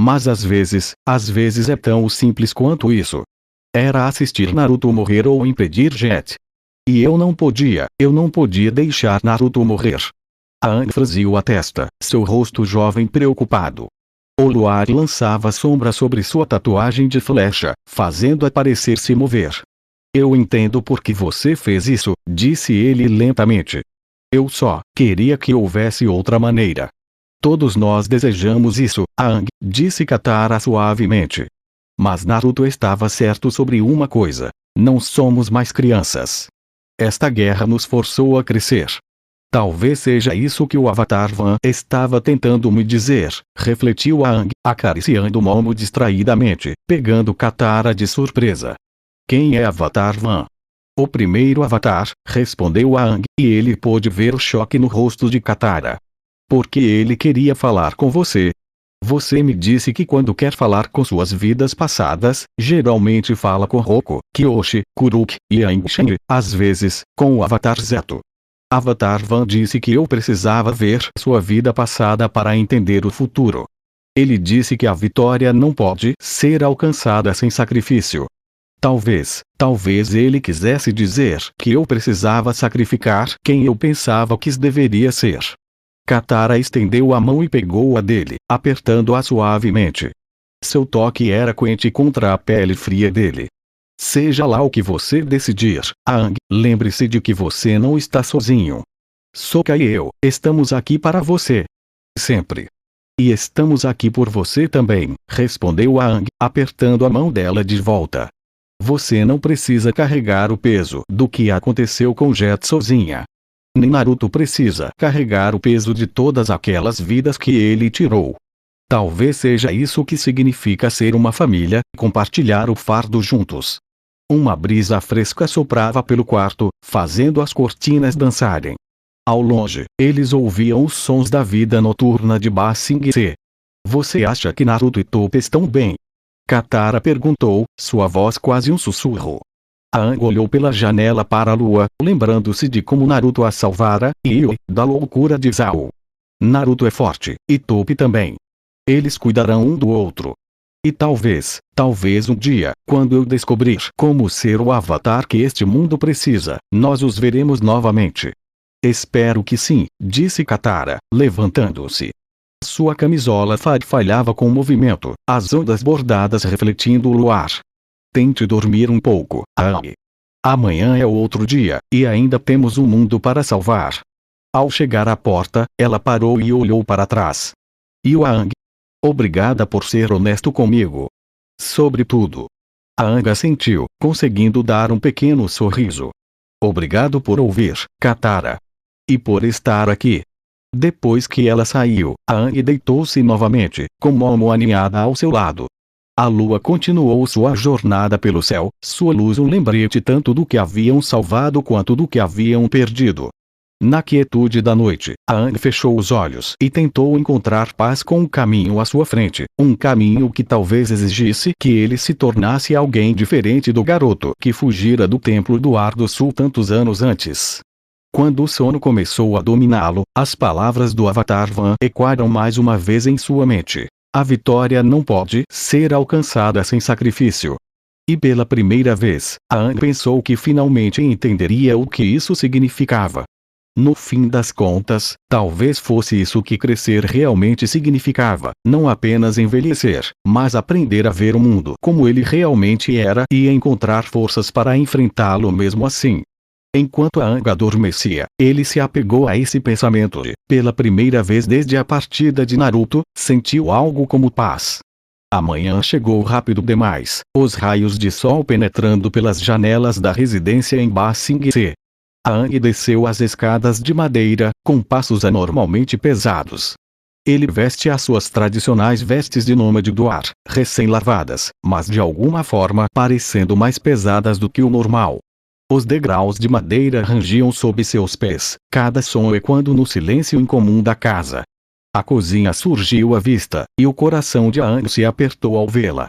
Mas às vezes é tão simples quanto isso. Era assistir Naruto morrer ou impedir Jet. E eu não podia deixar Naruto morrer. Aang franziu a testa, seu rosto jovem preocupado. O luar lançava sombra sobre sua tatuagem de flecha, fazendo-a parecer se mover. Eu entendo por que você fez isso, disse ele lentamente. Eu só queria que houvesse outra maneira. Todos nós desejamos isso, Aang, disse Katara suavemente. Mas Naruto estava certo sobre uma coisa. Não somos mais crianças. Esta guerra nos forçou a crescer. Talvez seja isso que o Avatar Van estava tentando me dizer, refletiu Aang, acariciando Momo distraidamente, pegando Katara de surpresa. Quem é Avatar Van? O primeiro Avatar, respondeu Aang, e ele pôde ver o choque no rosto de Katara. Porque ele queria falar com você. Você me disse que quando quer falar com suas vidas passadas, geralmente fala com Roku, Kyoshi, Kuruk e Aang Shen, às vezes, com o Avatar Zeto. Avatar Van disse que eu precisava ver sua vida passada para entender o futuro. Ele disse que a vitória não pode ser alcançada sem sacrifício. Talvez ele quisesse dizer que eu precisava sacrificar quem eu pensava que deveria ser. Katara estendeu a mão e pegou a dele, apertando-a suavemente. Seu toque era quente contra a pele fria dele. Seja lá o que você decidir, Aang, lembre-se de que você não está sozinho. Sokka e eu estamos aqui para você. Sempre. E estamos aqui por você também, respondeu Aang, apertando a mão dela de volta. Você não precisa carregar o peso do que aconteceu com Jet sozinha. Nem Naruto precisa carregar o peso de todas aquelas vidas que ele tirou. Talvez seja isso que significa ser uma família, compartilhar o fardo juntos. Uma brisa fresca soprava pelo quarto, fazendo as cortinas dançarem. Ao longe, eles ouviam os sons da vida noturna de Ba Sing Se. Você acha que Naruto e Toph estão bem? Katara perguntou, sua voz quase um sussurro. Aang olhou pela janela para a lua, lembrando-se de como Naruto a salvara, e da loucura de Zao. Naruto é forte, e Toph também. Eles cuidarão um do outro. E talvez um dia, quando eu descobrir como ser o avatar que este mundo precisa, nós os veremos novamente. Espero que sim, disse Katara, levantando-se. Sua camisola falhava com o movimento, as ondas bordadas refletindo o luar. Tente dormir um pouco, Aang. Amanhã é outro dia, e ainda temos um mundo para salvar. Ao chegar à porta, ela parou e olhou para trás. E o Aang? Obrigada por ser honesto comigo. Sobretudo. Aang assentiu, conseguindo dar um pequeno sorriso. Obrigado por ouvir, Katara. E por estar aqui. Depois que ela saiu, Aang deitou-se novamente, com Momo aninhada ao seu lado. A lua continuou sua jornada pelo céu, sua luz um lembrete tanto do que haviam salvado quanto do que haviam perdido. Na quietude da noite, Aang fechou os olhos e tentou encontrar paz com um caminho à sua frente, um caminho que talvez exigisse que ele se tornasse alguém diferente do garoto que fugira do Templo do Ar do Sul tantos anos antes. Quando o sono começou a dominá-lo, as palavras do Avatar Van ecoaram mais uma vez em sua mente. A vitória não pode ser alcançada sem sacrifício. E pela primeira vez, Aang pensou que finalmente entenderia o que isso significava. No fim das contas, talvez fosse isso que crescer realmente significava, não apenas envelhecer, mas aprender a ver o mundo como ele realmente era e encontrar forças para enfrentá-lo mesmo assim. Enquanto Aang adormecia, ele se apegou a esse pensamento e, pela primeira vez desde a partida de Naruto, sentiu algo como paz. A manhã chegou rápido demais, os raios de sol penetrando pelas janelas da residência em Ba Sing Se. Aang desceu as escadas de madeira, com passos anormalmente pesados. Ele veste as suas tradicionais vestes de nômade do ar, recém-lavadas, mas de alguma forma parecendo mais pesadas do que o normal. Os degraus de madeira rangiam sob seus pés, cada som ecoando no silêncio incomum da casa. A cozinha surgiu à vista, e o coração de Aang se apertou ao vê-la.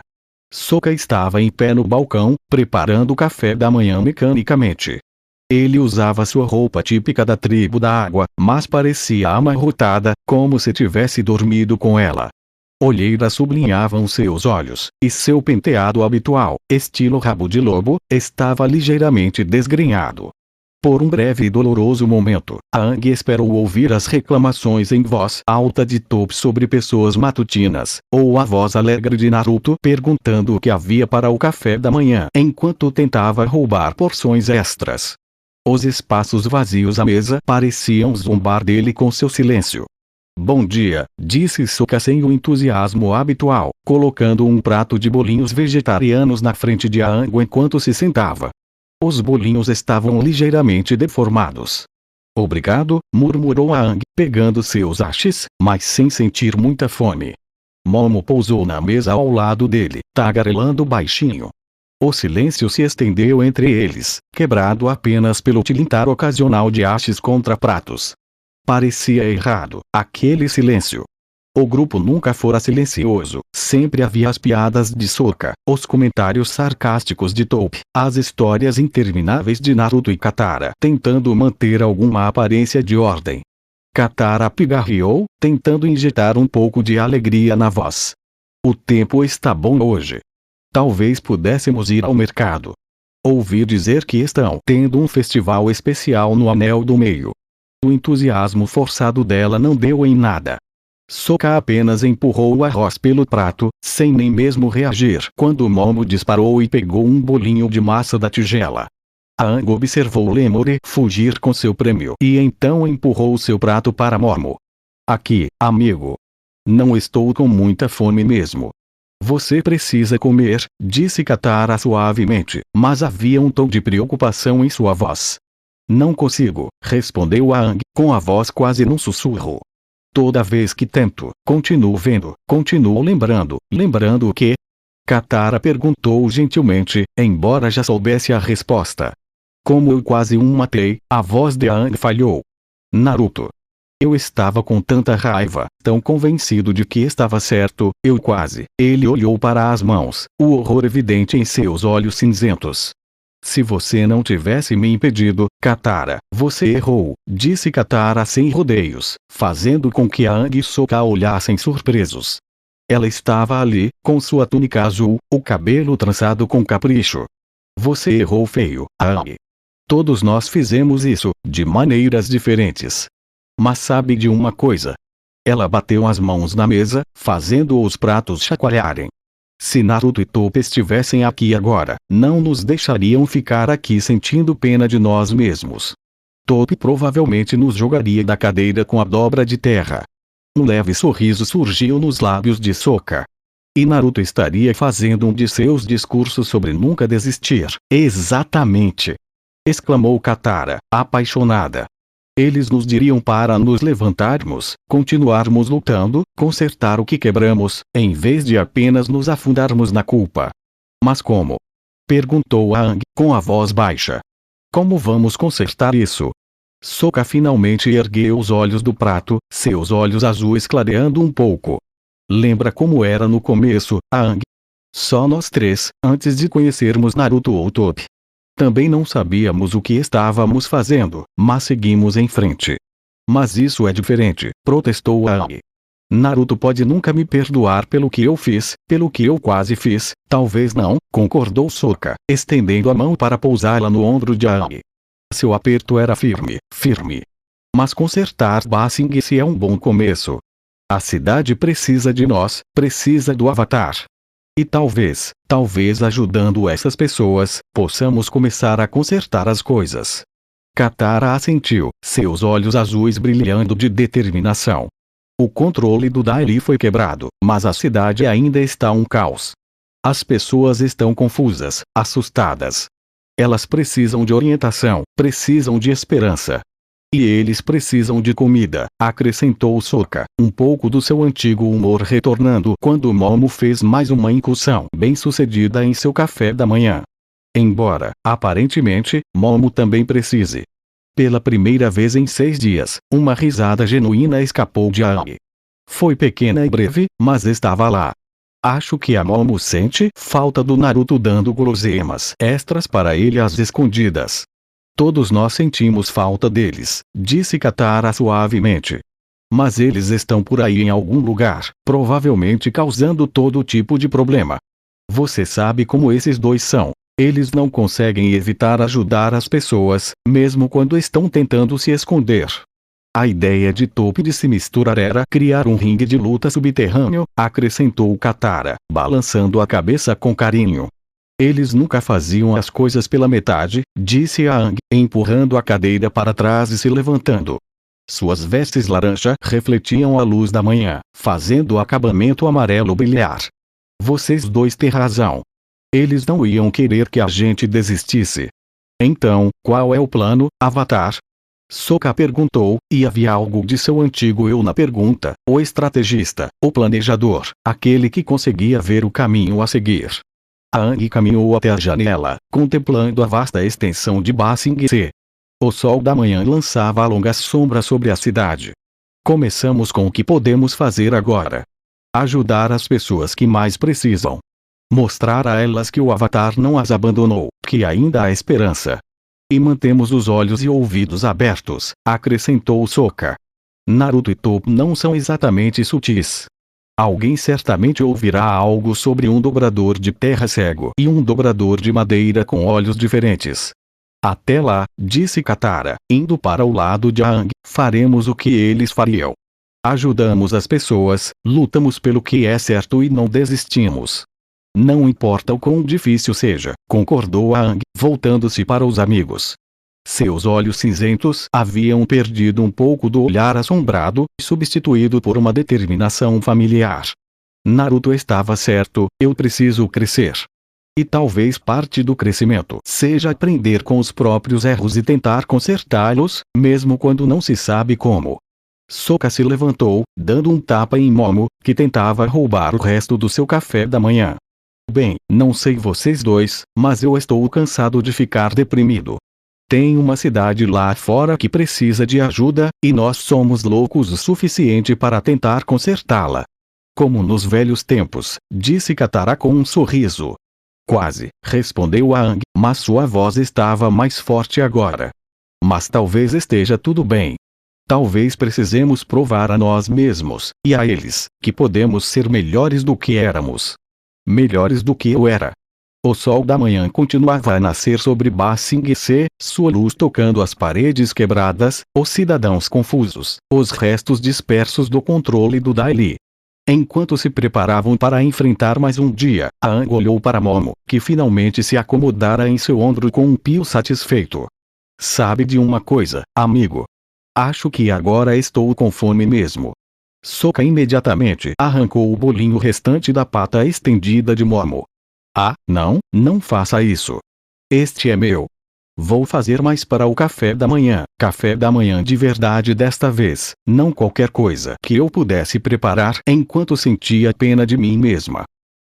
Sokka estava em pé no balcão, preparando o café da manhã mecanicamente. Ele usava sua roupa típica da tribo da água, mas parecia amarrotada, como se tivesse dormido com ela. Olheiras sublinhavam seus olhos, e seu penteado habitual, estilo rabo de lobo, estava ligeiramente desgrenhado. Por um breve e doloroso momento, Aang esperou ouvir as reclamações em voz alta de Toph sobre pessoas matutinas, ou a voz alegre de Naruto perguntando o que havia para o café da manhã enquanto tentava roubar porções extras. Os espaços vazios à mesa pareciam zombar dele com seu silêncio. Bom dia, disse Sokka sem o entusiasmo habitual, colocando um prato de bolinhos vegetarianos na frente de Aang enquanto se sentava. Os bolinhos estavam ligeiramente deformados. Obrigado, murmurou Aang, pegando seus hashis, mas sem sentir muita fome. Momo pousou na mesa ao lado dele, tagarelando baixinho. O silêncio se estendeu entre eles, quebrado apenas pelo tilintar ocasional de hashis contra pratos. Parecia errado, aquele silêncio. O grupo nunca fora silencioso, sempre havia as piadas de Sokka, os comentários sarcásticos de Toph, as histórias intermináveis de Naruto e Katara tentando manter alguma aparência de ordem. Katara pigarreou, tentando injetar um pouco de alegria na voz. O tempo está bom hoje. Talvez pudéssemos ir ao mercado. Ouvi dizer que estão tendo um festival especial no Anel do Meio. O entusiasmo forçado dela não deu em nada. Sokka apenas empurrou o arroz pelo prato, sem nem mesmo reagir quando Momo disparou e pegou um bolinho de massa da tigela. Aang observou Lemuri fugir com seu prêmio e então empurrou seu prato para Momo. Aqui, amigo. Não estou com muita fome mesmo. Você precisa comer, disse Katara suavemente, mas havia um tom de preocupação em sua voz. Não consigo, respondeu Aang, com a voz quase num sussurro. Toda vez que tento, continuo vendo, continuo lembrando o que? Katara perguntou gentilmente, embora já soubesse a resposta. Como eu quase o matei, a voz de Aang falhou. Naruto. Eu estava com tanta raiva, tão convencido de que estava certo, eu quase. Ele olhou para as mãos, o horror evidente em seus olhos cinzentos. Se você não tivesse me impedido, Katara, você errou, disse Katara sem rodeios, fazendo com que Aang e Sokka olhassem surpresos. Ela estava ali, com sua túnica azul, o cabelo trançado com capricho. Você errou feio, Aang. Todos nós fizemos isso, de maneiras diferentes. Mas sabe de uma coisa? Ela bateu as mãos na mesa, fazendo os pratos chacoalharem. Se Naruto e Toph estivessem aqui agora, não nos deixariam ficar aqui sentindo pena de nós mesmos. Toph provavelmente nos jogaria da cadeira com a dobra de terra. Um leve sorriso surgiu nos lábios de Sokka. E Naruto estaria fazendo um de seus discursos sobre nunca desistir. Exatamente! Exclamou Katara, apaixonada. Eles nos diriam para nos levantarmos, continuarmos lutando, consertar o que quebramos, em vez de apenas nos afundarmos na culpa. Mas como? Perguntou Aang, com a voz baixa. Como vamos consertar isso? Sokka finalmente ergueu os olhos do prato, seus olhos azuis clareando um pouco. Lembra como era no começo, Aang? Só nós três, antes de conhecermos Naruto ou Toph. Também não sabíamos o que estávamos fazendo, mas seguimos em frente. Mas isso é diferente, protestou Aang. Naruto pode nunca me perdoar pelo que eu fiz, pelo que eu quase fiz, talvez não, concordou Sokka, estendendo a mão para pousá-la no ombro de Aang. Seu aperto era firme, firme. Mas consertar Ba Sing Se é um bom começo. A cidade precisa de nós, precisa do Avatar. E talvez ajudando essas pessoas, possamos começar a consertar as coisas. Katara assentiu, seus olhos azuis brilhando de determinação. O controle do Dai Li foi quebrado, mas a cidade ainda está um caos. As pessoas estão confusas, assustadas. Elas precisam de orientação, precisam de esperança. E eles precisam de comida, acrescentou Sokka, um pouco do seu antigo humor retornando quando Momo fez mais uma incursão bem-sucedida em seu café da manhã. Embora, aparentemente, Momo também precise. Pela primeira vez em 6 dias, uma risada genuína escapou de Aang. Foi pequena e breve, mas estava lá. Acho que a Momo sente falta do Naruto dando guloseimas extras para ele às escondidas. Todos nós sentimos falta deles, disse Katara suavemente. Mas eles estão por aí em algum lugar, provavelmente causando todo tipo de problema. Você sabe como esses dois são. Eles não conseguem evitar ajudar as pessoas, mesmo quando estão tentando se esconder. A ideia de Toph de se misturar era criar um ringue de luta subterrâneo, acrescentou Katara, balançando a cabeça com carinho. Eles nunca faziam as coisas pela metade, disse Aang, empurrando a cadeira para trás e se levantando. Suas vestes laranja refletiam a luz da manhã, fazendo o acabamento amarelo brilhar. Vocês dois têm razão. Eles não iam querer que a gente desistisse. Então, qual é o plano, Avatar? Sokka perguntou, e havia algo de seu antigo eu na pergunta, o estrategista, o planejador, aquele que conseguia ver o caminho a seguir. Aang caminhou até a janela, contemplando a vasta extensão de Ba Sing Se. O sol da manhã lançava longas sombras sobre a cidade. Começamos com o que podemos fazer agora. Ajudar as pessoas que mais precisam. Mostrar a elas que o Avatar não as abandonou, que ainda há esperança. E mantemos os olhos e ouvidos abertos, acrescentou Sokka. Naruto e Toph não são exatamente sutis. Alguém certamente ouvirá algo sobre um dobrador de terra cego e um dobrador de madeira com olhos diferentes. Até lá, disse Katara, indo para o lado de Aang, faremos o que eles fariam. Ajudamos as pessoas, lutamos pelo que é certo e não desistimos. Não importa o quão difícil seja, concordou Aang, voltando-se para os amigos. Seus olhos cinzentos haviam perdido um pouco do olhar assombrado, substituído por uma determinação familiar. Naruto estava certo, eu preciso crescer. E talvez parte do crescimento seja aprender com os próprios erros e tentar consertá-los, mesmo quando não se sabe como. Sokka se levantou, dando um tapa em Momo, que tentava roubar o resto do seu café da manhã. Bem, não sei vocês dois, mas eu estou cansado de ficar deprimido. Tem uma cidade lá fora que precisa de ajuda, e nós somos loucos o suficiente para tentar consertá-la. Como nos velhos tempos, disse Katara com um sorriso. Quase, respondeu Aang, mas sua voz estava mais forte agora. Mas talvez esteja tudo bem. Talvez precisemos provar a nós mesmos, e a eles, que podemos ser melhores do que éramos. Melhores do que eu era. O sol da manhã continuava a nascer sobre Ba Sing Se, sua luz tocando as paredes quebradas, os cidadãos confusos, os restos dispersos do controle do Dai Li. Enquanto se preparavam para enfrentar mais um dia, Aang olhou para Momo, que finalmente se acomodara em seu ombro com um pio satisfeito. Sabe de uma coisa, amigo? Acho que agora estou com fome mesmo. Sokka imediatamente arrancou o bolinho restante da pata estendida de Momo. Ah, não faça isso. Este é meu. Vou fazer mais para o café da manhã. Café da manhã de verdade desta vez, não qualquer coisa que eu pudesse preparar enquanto sentia pena de mim mesma.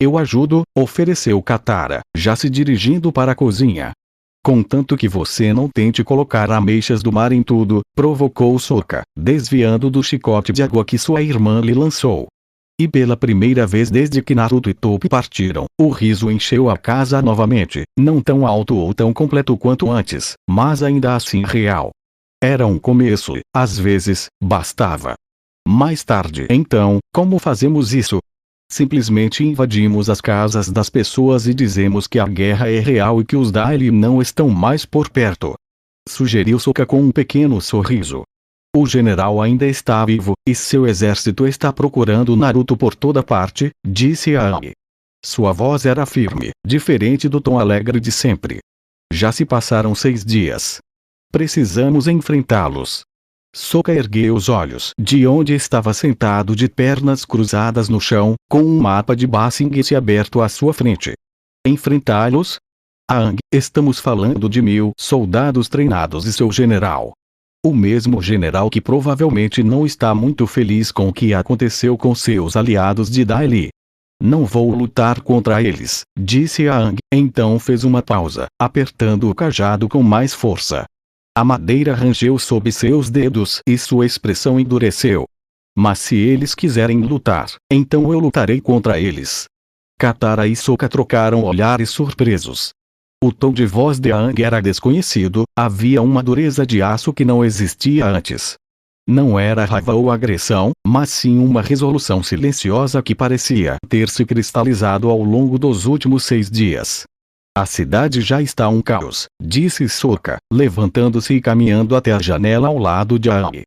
Eu ajudo, ofereceu Katara, já se dirigindo para a cozinha. Contanto que você não tente colocar ameixas do mar em tudo, provocou Sokka, desviando do chicote de água que sua irmã lhe lançou. E pela primeira vez desde que Naruto e Toph partiram, o riso encheu a casa novamente, não tão alto ou tão completo quanto antes, mas ainda assim real. Era um começo, às vezes, bastava. Mais tarde, então, como fazemos isso? Simplesmente invadimos as casas das pessoas e dizemos que a guerra é real e que os Daily não estão mais por perto. Sugeriu Sokka com um pequeno sorriso. O general ainda está vivo, e seu exército está procurando Naruto por toda parte, disse Aang. Sua voz era firme, diferente do tom alegre de sempre. Já se passaram 6 dias. Precisamos enfrentá-los. Sokka ergueu os olhos de onde estava sentado de pernas cruzadas no chão, com um mapa de Ba Sing Se aberto à sua frente. Enfrentá-los? Aang, estamos falando de 1000 soldados treinados e seu general. O mesmo general que provavelmente não está muito feliz com o que aconteceu com seus aliados de Dai. Não vou lutar contra eles, disse Aang, então fez uma pausa, apertando o cajado com mais força. A madeira rangeu sob seus dedos e sua expressão endureceu. Mas se eles quiserem lutar, então eu lutarei contra eles. Katara e Sokka trocaram olhares surpresos. O tom de voz de Aang era desconhecido, havia uma dureza de aço que não existia antes. Não era raiva ou agressão, mas sim uma resolução silenciosa que parecia ter se cristalizado ao longo dos últimos 6 dias. A cidade já está um caos, disse Sokka, levantando-se e caminhando até a janela ao lado de Aang.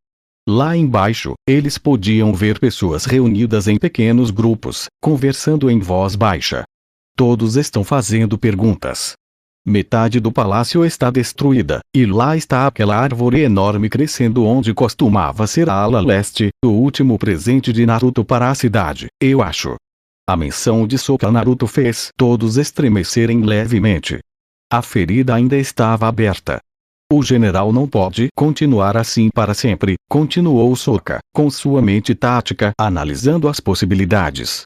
Lá embaixo, eles podiam ver pessoas reunidas em pequenos grupos, conversando em voz baixa. Todos estão fazendo perguntas. Metade do palácio está destruída, e lá está aquela árvore enorme crescendo onde costumava ser a ala leste, o último presente de Naruto para a cidade, eu acho. A menção de Sokka Naruto fez todos estremecerem levemente. A ferida ainda estava aberta. O general não pode continuar assim para sempre, continuou Sokka, com sua mente tática analisando as possibilidades.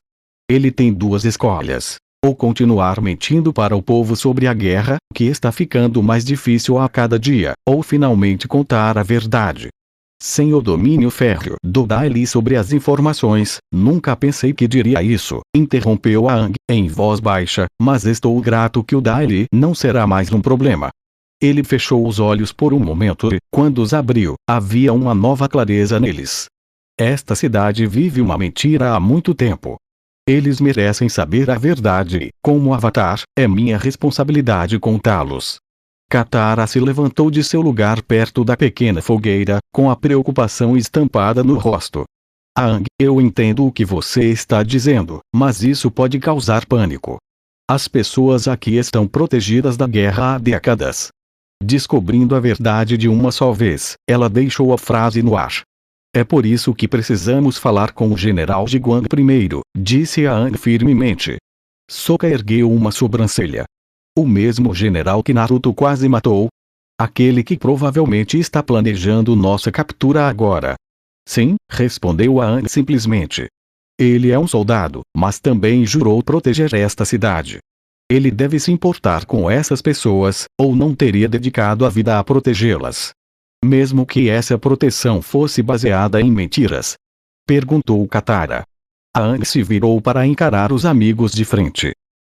Ele tem 2 escolhas. Ou continuar mentindo para o povo sobre a guerra, que está ficando mais difícil a cada dia, ou finalmente contar a verdade. Sem o domínio férreo do Dai sobre as informações, nunca pensei que diria isso, interrompeu Aang, em voz baixa, mas estou grato que o Dai não será mais um problema. Ele fechou os olhos por um momento e, quando os abriu, havia uma nova clareza neles. Esta cidade vive uma mentira há muito tempo. Eles merecem saber a verdade e, como Avatar, é minha responsabilidade contá-los. Katara se levantou de seu lugar perto da pequena fogueira, com a preocupação estampada no rosto. Aang, eu entendo o que você está dizendo, mas isso pode causar pânico. As pessoas aqui estão protegidas da guerra há décadas. Descobrindo a verdade de uma só vez, ela deixou a frase no ar. É por isso que precisamos falar com o general Jiguang primeiro, disse Aang firmemente. Sokka ergueu uma sobrancelha. O mesmo general que Naruto quase matou? Aquele que provavelmente está planejando nossa captura agora. Sim, respondeu Aang simplesmente. Ele é um soldado, mas também jurou proteger esta cidade. Ele deve se importar com essas pessoas, ou não teria dedicado a vida a protegê-las. Mesmo que essa proteção fosse baseada em mentiras? Perguntou Katara. Aang se virou para encarar os amigos de frente.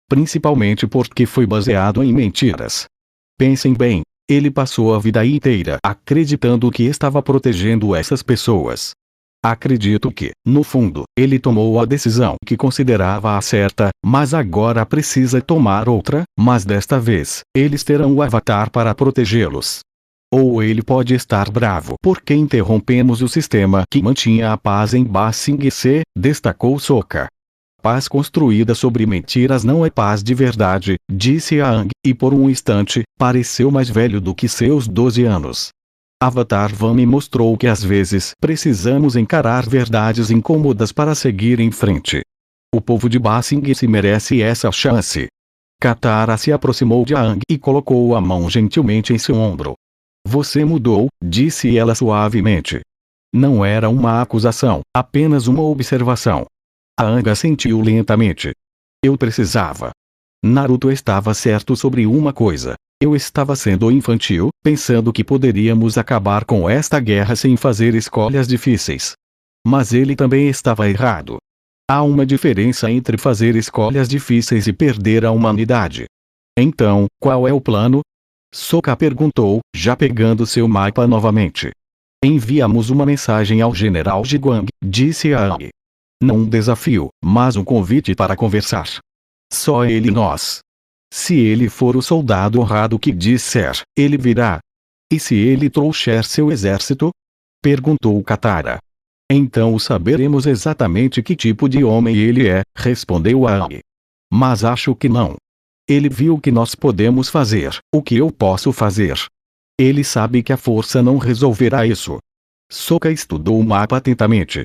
Principalmente porque foi baseado em mentiras. Pensem bem, ele passou a vida inteira acreditando que estava protegendo essas pessoas. Acredito que, no fundo, ele tomou a decisão que considerava a certa, mas agora precisa tomar outra, mas desta vez, eles terão o Avatar para protegê-los. Ou ele pode estar bravo porque interrompemos o sistema que mantinha a paz em Ba Sing Se, destacou Sokka. Paz construída sobre mentiras não é paz de verdade, disse Aang, e por um instante, pareceu mais velho do que seus 12 anos. Avatar Van me mostrou que às vezes precisamos encarar verdades incômodas para seguir em frente. O povo de Ba Sing Se merece essa chance. Katara se aproximou de Aang e colocou a mão gentilmente em seu ombro. Você mudou, disse ela suavemente. Não era uma acusação, apenas uma observação. Aang assentiu lentamente. Eu precisava. Naruto estava certo sobre uma coisa. Eu estava sendo infantil, pensando que poderíamos acabar com esta guerra sem fazer escolhas difíceis. Mas ele também estava errado. Há uma diferença entre fazer escolhas difíceis e perder a humanidade. Então, qual é o plano? Sokka perguntou, já pegando seu mapa novamente. Enviamos uma mensagem ao general Jiguang, disse Aang. Não um desafio, mas um convite para conversar. Só ele e nós. Se ele for o soldado honrado que disser, ele virá. E se ele trouxer seu exército? Perguntou Katara. Então saberemos exatamente que tipo de homem ele é, respondeu Aang. Mas acho que não. Ele viu o que nós podemos fazer, o que eu posso fazer. Ele sabe que a força não resolverá isso. Sokka estudou o mapa atentamente.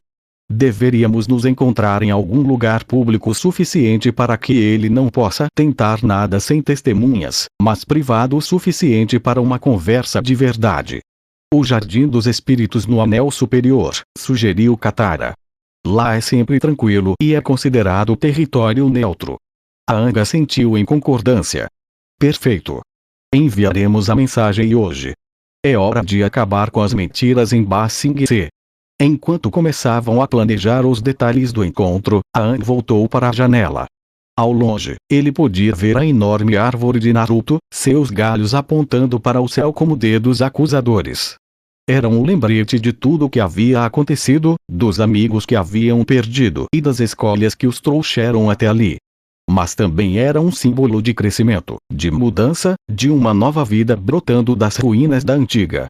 Deveríamos nos encontrar em algum lugar público suficiente para que ele não possa tentar nada sem testemunhas, mas privado o suficiente para uma conversa de verdade. O Jardim dos Espíritos no Anel Superior, sugeriu Katara. Lá é sempre tranquilo e é considerado território neutro. Aang assentiu em concordância. Perfeito. Enviaremos a mensagem hoje. É hora de acabar com as mentiras em Ba Sing Se. Enquanto começavam a planejar os detalhes do encontro, Aang voltou para a janela. Ao longe, ele podia ver a enorme árvore de Naruto, seus galhos apontando para o céu como dedos acusadores. Era um lembrete de tudo o que havia acontecido, dos amigos que haviam perdido e das escolhas que os trouxeram até ali. Mas também era um símbolo de crescimento, de mudança, de uma nova vida brotando das ruínas da antiga.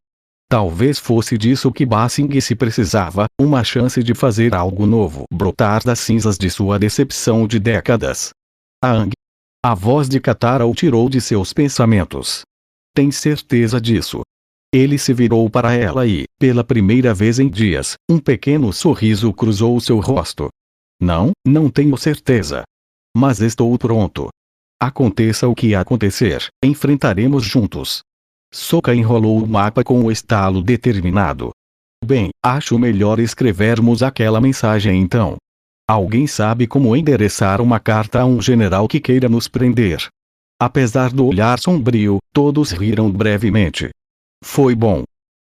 Talvez fosse disso que Ba Sing Se precisava, uma chance de fazer algo novo brotar das cinzas de sua decepção de décadas. Aang. A voz de Katara o tirou de seus pensamentos. Tem certeza disso? Ele se virou para ela e, pela primeira vez em dias, um pequeno sorriso cruzou seu rosto. Não tenho certeza. Mas estou pronto. Aconteça o que acontecer, enfrentaremos juntos. Sokka enrolou o mapa com um estalo determinado. Bem, acho melhor escrevermos aquela mensagem então. Alguém sabe como endereçar uma carta a um general que queira nos prender? Apesar do olhar sombrio, todos riram brevemente. Foi bom.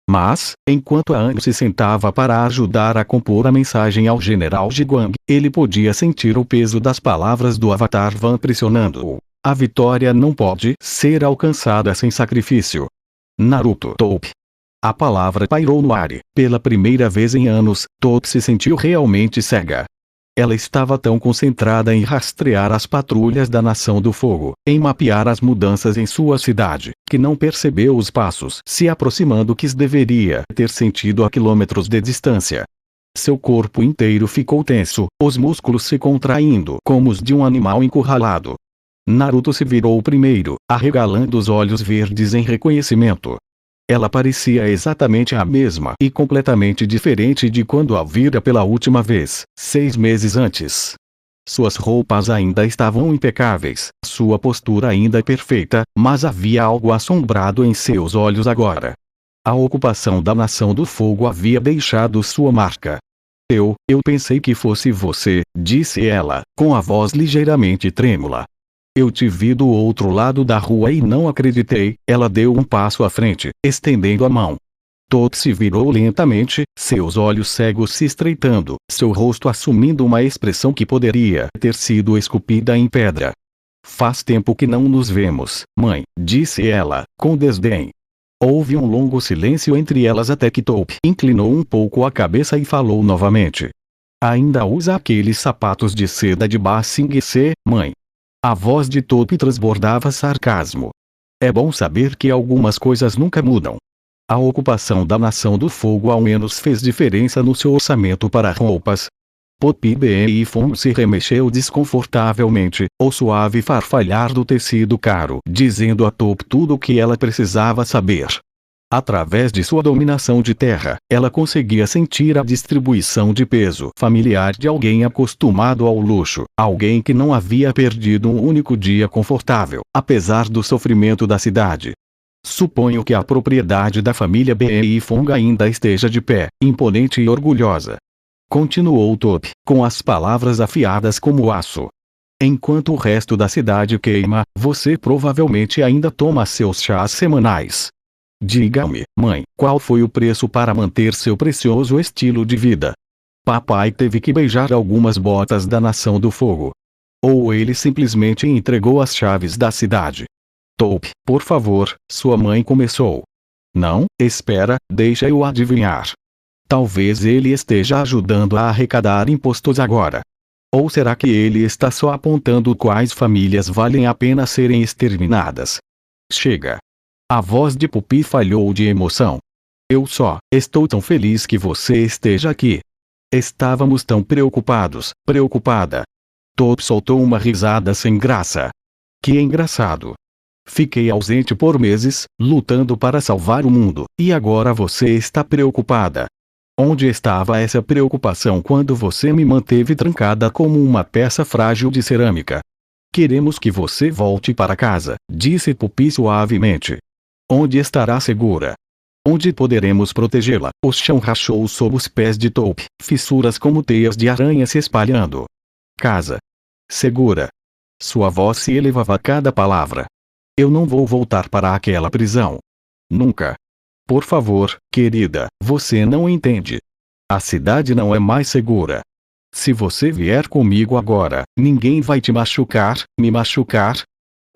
Mas, enquanto Aang se sentava para ajudar a compor a mensagem ao general Jiguang, ele podia sentir o peso das palavras do Avatar Van pressionando-o. A vitória não pode ser alcançada sem sacrifício. Naruto Taupe. A palavra pairou no ar e, pela primeira vez em anos, Taupe se sentiu realmente cega. Ela estava tão concentrada em rastrear as patrulhas da Nação do Fogo, em mapear as mudanças em sua cidade, que não percebeu os passos se aproximando que deveria ter sentido a quilômetros de distância. Seu corpo inteiro ficou tenso, os músculos se contraindo como os de um animal encurralado. Naruto se virou primeiro, arregalando os olhos verdes em reconhecimento. Ela parecia exatamente a mesma e completamente diferente de quando a vira pela última vez, 6 meses antes. Suas roupas ainda estavam impecáveis, sua postura ainda perfeita, mas havia algo assombrado em seus olhos agora. A ocupação da Nação do Fogo havia deixado sua marca. Eu pensei que fosse você, disse ela, com a voz ligeiramente trêmula. Eu te vi do outro lado da rua e não acreditei. Ela deu um passo à frente, estendendo a mão. Taupe se virou lentamente, seus olhos cegos se estreitando, seu rosto assumindo uma expressão que poderia ter sido esculpida em pedra. Faz tempo que não nos vemos, mãe, disse ela, com desdém. Houve um longo silêncio entre elas até que Taupe inclinou um pouco a cabeça e falou novamente. Ainda usa aqueles sapatos de seda de Ba Sing Se, mãe? A voz de Taupe transbordava sarcasmo. É bom saber que algumas coisas nunca mudam. A ocupação da Nação do Fogo ao menos fez diferença no seu orçamento para roupas. Popeye Beifong se remexeu desconfortavelmente, o suave farfalhar do tecido caro dizendo a Taupe tudo o que ela precisava saber. Através de sua dominação de terra, ela conseguia sentir a distribuição de peso familiar de alguém acostumado ao luxo, alguém que não havia perdido um único dia confortável, apesar do sofrimento da cidade. Suponho que a propriedade da família Bei Fong ainda esteja de pé, imponente e orgulhosa. Continuou Top, com as palavras afiadas como aço. Enquanto o resto da cidade queima, você provavelmente ainda toma seus chás semanais. Diga-me, mãe, qual foi o preço para manter seu precioso estilo de vida? Papai teve que beijar algumas botas da Nação do Fogo. Ou ele simplesmente entregou as chaves da cidade. Top, por favor, sua mãe começou. Não, espera, deixa eu adivinhar. Talvez ele esteja ajudando a arrecadar impostos agora. Ou será que ele está só apontando quais famílias valem a pena serem exterminadas? Chega. A voz de Pupi falhou de emoção. Eu só estou tão feliz que você esteja aqui. Estávamos tão preocupados, preocupada. Top soltou uma risada sem graça. Que engraçado. Fiquei ausente por meses, lutando para salvar o mundo, e agora você está preocupada. Onde estava essa preocupação quando você me manteve trancada como uma peça frágil de cerâmica? Queremos que você volte para casa, disse Pupi suavemente. Onde estará segura? Onde poderemos protegê-la? O chão rachou sob os pés de Top, fissuras como teias de aranha se espalhando. Casa. Segura. Sua voz se elevava a cada palavra. Eu não vou voltar para aquela prisão. Nunca. Por favor, querida, você não entende. A cidade não é mais segura. Se você vier comigo agora, ninguém vai te machucar, me machucar.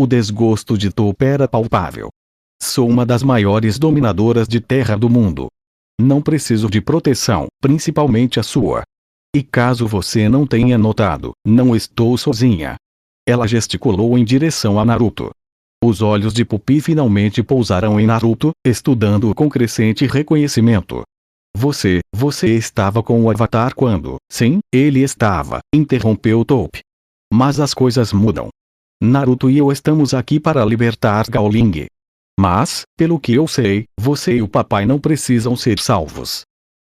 O desgosto de Top era palpável. Sou uma das maiores dominadoras de terra do mundo. Não preciso de proteção, principalmente a sua. E caso você não tenha notado, não estou sozinha. Ela gesticulou em direção a Naruto. Os olhos de Pupi finalmente pousaram em Naruto, estudando-o com crescente reconhecimento. Você estava com o Avatar quando? Sim, ele estava, interrompeu Top. Mas as coisas mudam. Naruto e eu estamos aqui para libertar Gaoling. Mas, pelo que eu sei, você e o papai não precisam ser salvos.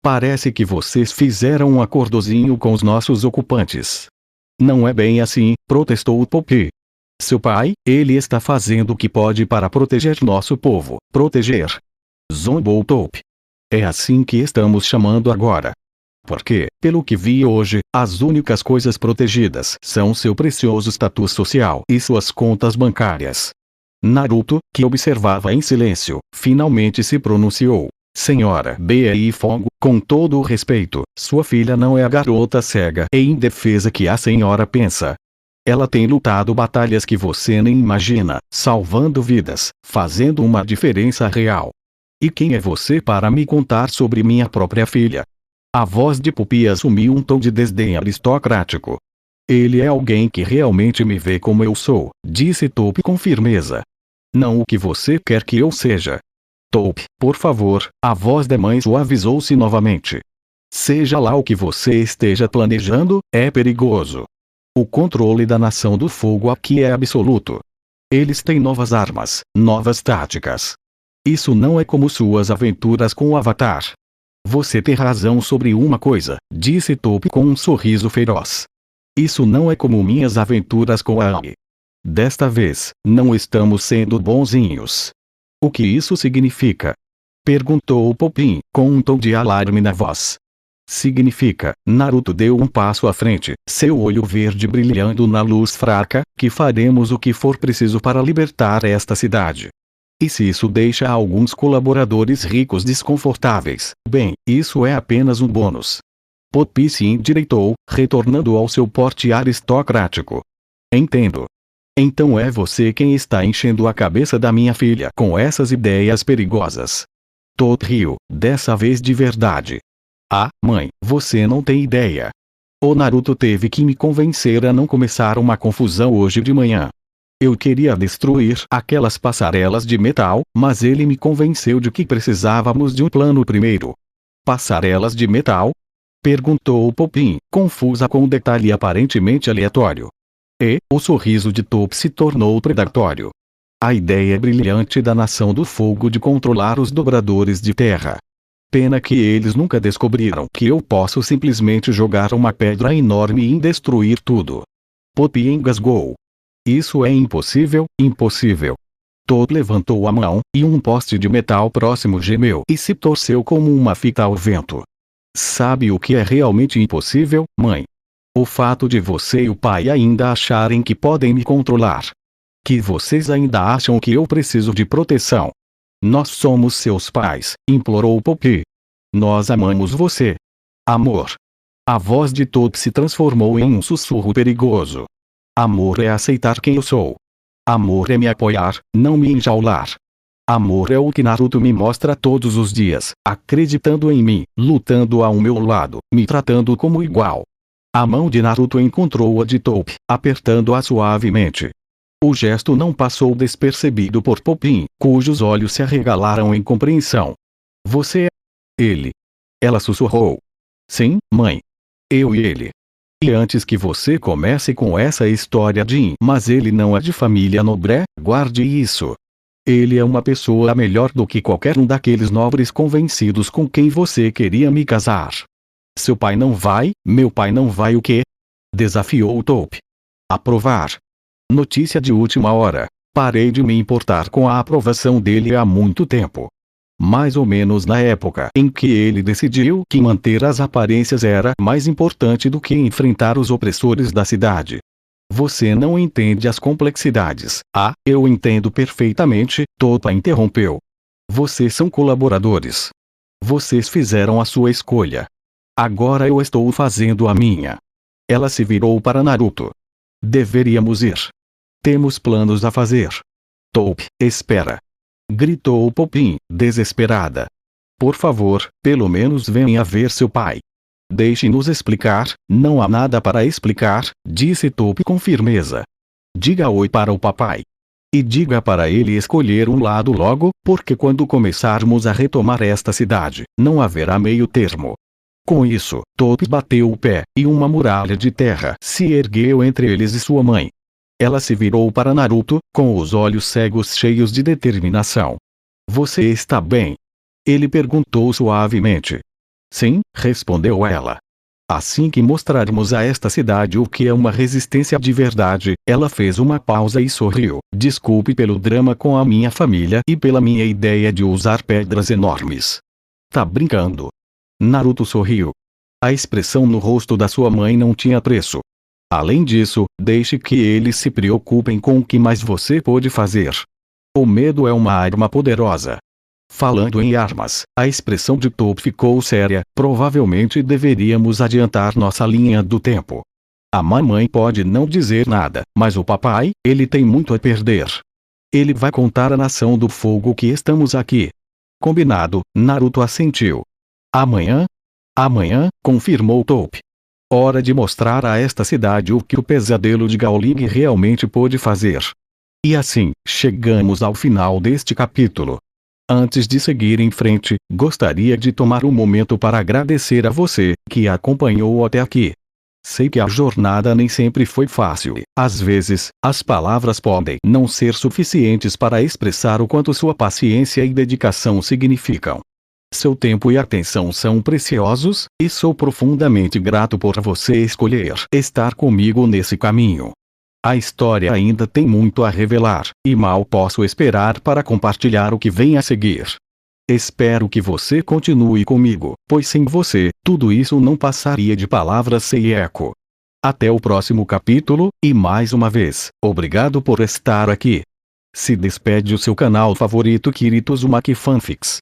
Parece que vocês fizeram um acordozinho com os nossos ocupantes. Não é bem assim, protestou o Pupi. Seu pai, ele está fazendo o que pode para proteger nosso povo. Proteger. Zombou Top. É assim que estamos chamando agora. Porque, pelo que vi hoje, as únicas coisas protegidas são seu precioso status social e suas contas bancárias. Naruto, que observava em silêncio, finalmente se pronunciou. Senhora Bei Fong, com todo o respeito, sua filha não é a garota cega e indefesa que a senhora pensa. Ela tem lutado batalhas que você nem imagina, salvando vidas, fazendo uma diferença real. E quem é você para me contar sobre minha própria filha? A voz de Pupi assumiu um tom de desdém aristocrático. Ele é alguém que realmente me vê como eu sou, disse Top com firmeza. Não o que você quer que eu seja. Top, por favor, a voz da mãe suavizou-se novamente. Seja lá o que você esteja planejando, é perigoso. O controle da Nação do Fogo aqui é absoluto. Eles têm novas armas, novas táticas. Isso não é como suas aventuras com o Avatar. Você tem razão sobre uma coisa, disse Top com um sorriso feroz. Isso não é como minhas aventuras com a Ami. Desta vez, não estamos sendo bonzinhos. O que isso significa? Perguntou Popin, com um tom de alarme na voz. Significa, Naruto deu um passo à frente, seu olho verde brilhando na luz fraca, que faremos o que for preciso para libertar esta cidade. E se isso deixa alguns colaboradores ricos desconfortáveis, bem, isso é apenas um bônus. Popin se endireitou, retornando ao seu porte aristocrático. Entendo. Então é você quem está enchendo a cabeça da minha filha com essas ideias perigosas. Tot riu, dessa vez de verdade. Ah, mãe, você não tem ideia. O Naruto teve que me convencer a não começar uma confusão hoje de manhã. Eu queria destruir aquelas passarelas de metal, mas ele me convenceu de que precisávamos de um plano primeiro. Passarelas de metal? Perguntou Popin, confusa com um detalhe aparentemente aleatório. E, o sorriso de Top se tornou predatório. A ideia brilhante da Nação do Fogo de controlar os dobradores de terra. Pena que eles nunca descobriram que eu posso simplesmente jogar uma pedra enorme e destruir tudo. Poppy engasgou. Isso é impossível, impossível. Toad levantou a mão, e um poste de metal próximo gemeu e se torceu como uma fita ao vento. Sabe o que é realmente impossível, mãe? O fato de você e o pai ainda acharem que podem me controlar. Que vocês ainda acham que eu preciso de proteção. Nós somos seus pais, implorou Poppy. Nós amamos você. Amor. A voz de Toad se transformou em um sussurro perigoso. Amor é aceitar quem eu sou. Amor é me apoiar, não me enjaular. Amor é o que Naruto me mostra todos os dias, acreditando em mim, lutando ao meu lado, me tratando como igual. A mão de Naruto encontrou a de Toad, apertando-a suavemente. O gesto não passou despercebido por Poppy, cujos olhos se arregalaram em compreensão. Você é ele. Ela sussurrou. Sim, mãe. Eu e ele. E antes que você comece com essa história de mas ele não é de família nobre, guarde isso. Ele é uma pessoa melhor do que qualquer um daqueles nobres convencidos com quem você queria me casar. Seu pai não vai, meu pai não vai o quê? Desafiou Toad. Aprovar. Notícia de última hora. Parei de me importar com a aprovação dele há muito tempo. Mais ou menos na época em que ele decidiu que manter as aparências era mais importante do que enfrentar os opressores da cidade. Você não entende as complexidades. Ah, eu entendo perfeitamente, Toad interrompeu. Vocês são colaboradores. Vocês fizeram a sua escolha. Agora eu estou fazendo a minha. Ela se virou para Naruto. Deveríamos ir. Temos planos a fazer. Toad, espera. Gritou Poppy, desesperada. Por favor, pelo menos venha ver seu pai. Deixe-nos explicar, não há nada para explicar, disse Toad com firmeza. Diga oi para o papai. E diga para ele escolher um lado logo, porque quando começarmos a retomar esta cidade, não haverá meio termo. Com isso, Toad bateu o pé, e uma muralha de terra se ergueu entre eles e sua mãe. Ela se virou para Naruto, com os olhos cegos cheios de determinação. Você está bem? Ele perguntou suavemente. Sim, respondeu ela. Assim que mostrarmos a esta cidade o que é uma resistência de verdade, ela fez uma pausa e sorriu. Desculpe pelo drama com a minha família e pela minha ideia de usar pedras enormes. Tá brincando? Naruto sorriu. A expressão no rosto da sua mãe não tinha preço. Além disso, deixe que eles se preocupem com o que mais você pode fazer. O medo é uma arma poderosa. Falando em armas, a expressão de Toad ficou séria. Provavelmente deveríamos adiantar nossa linha do tempo. A mamãe pode não dizer nada, mas o papai, ele tem muito a perder. Ele vai contar à Nação do Fogo que estamos aqui. Combinado, Naruto assentiu. Amanhã? Amanhã, confirmou Toad. Hora de mostrar a esta cidade o que o pesadelo de Gao-Ling realmente pôde fazer. E assim, chegamos ao final deste capítulo. Antes de seguir em frente, gostaria de tomar um momento para agradecer a você, que acompanhou até aqui. Sei que a jornada nem sempre foi fácil. Às vezes, as palavras podem não ser suficientes para expressar o quanto sua paciência e dedicação significam. Seu tempo e atenção são preciosos, e sou profundamente grato por você escolher estar comigo nesse caminho. A história ainda tem muito a revelar, e mal posso esperar para compartilhar o que vem a seguir. Espero que você continue comigo, pois sem você, tudo isso não passaria de palavras sem eco. Até o próximo capítulo, e mais uma vez, obrigado por estar aqui. Se despede o seu canal favorito Kirito Uzumaki Fanfics.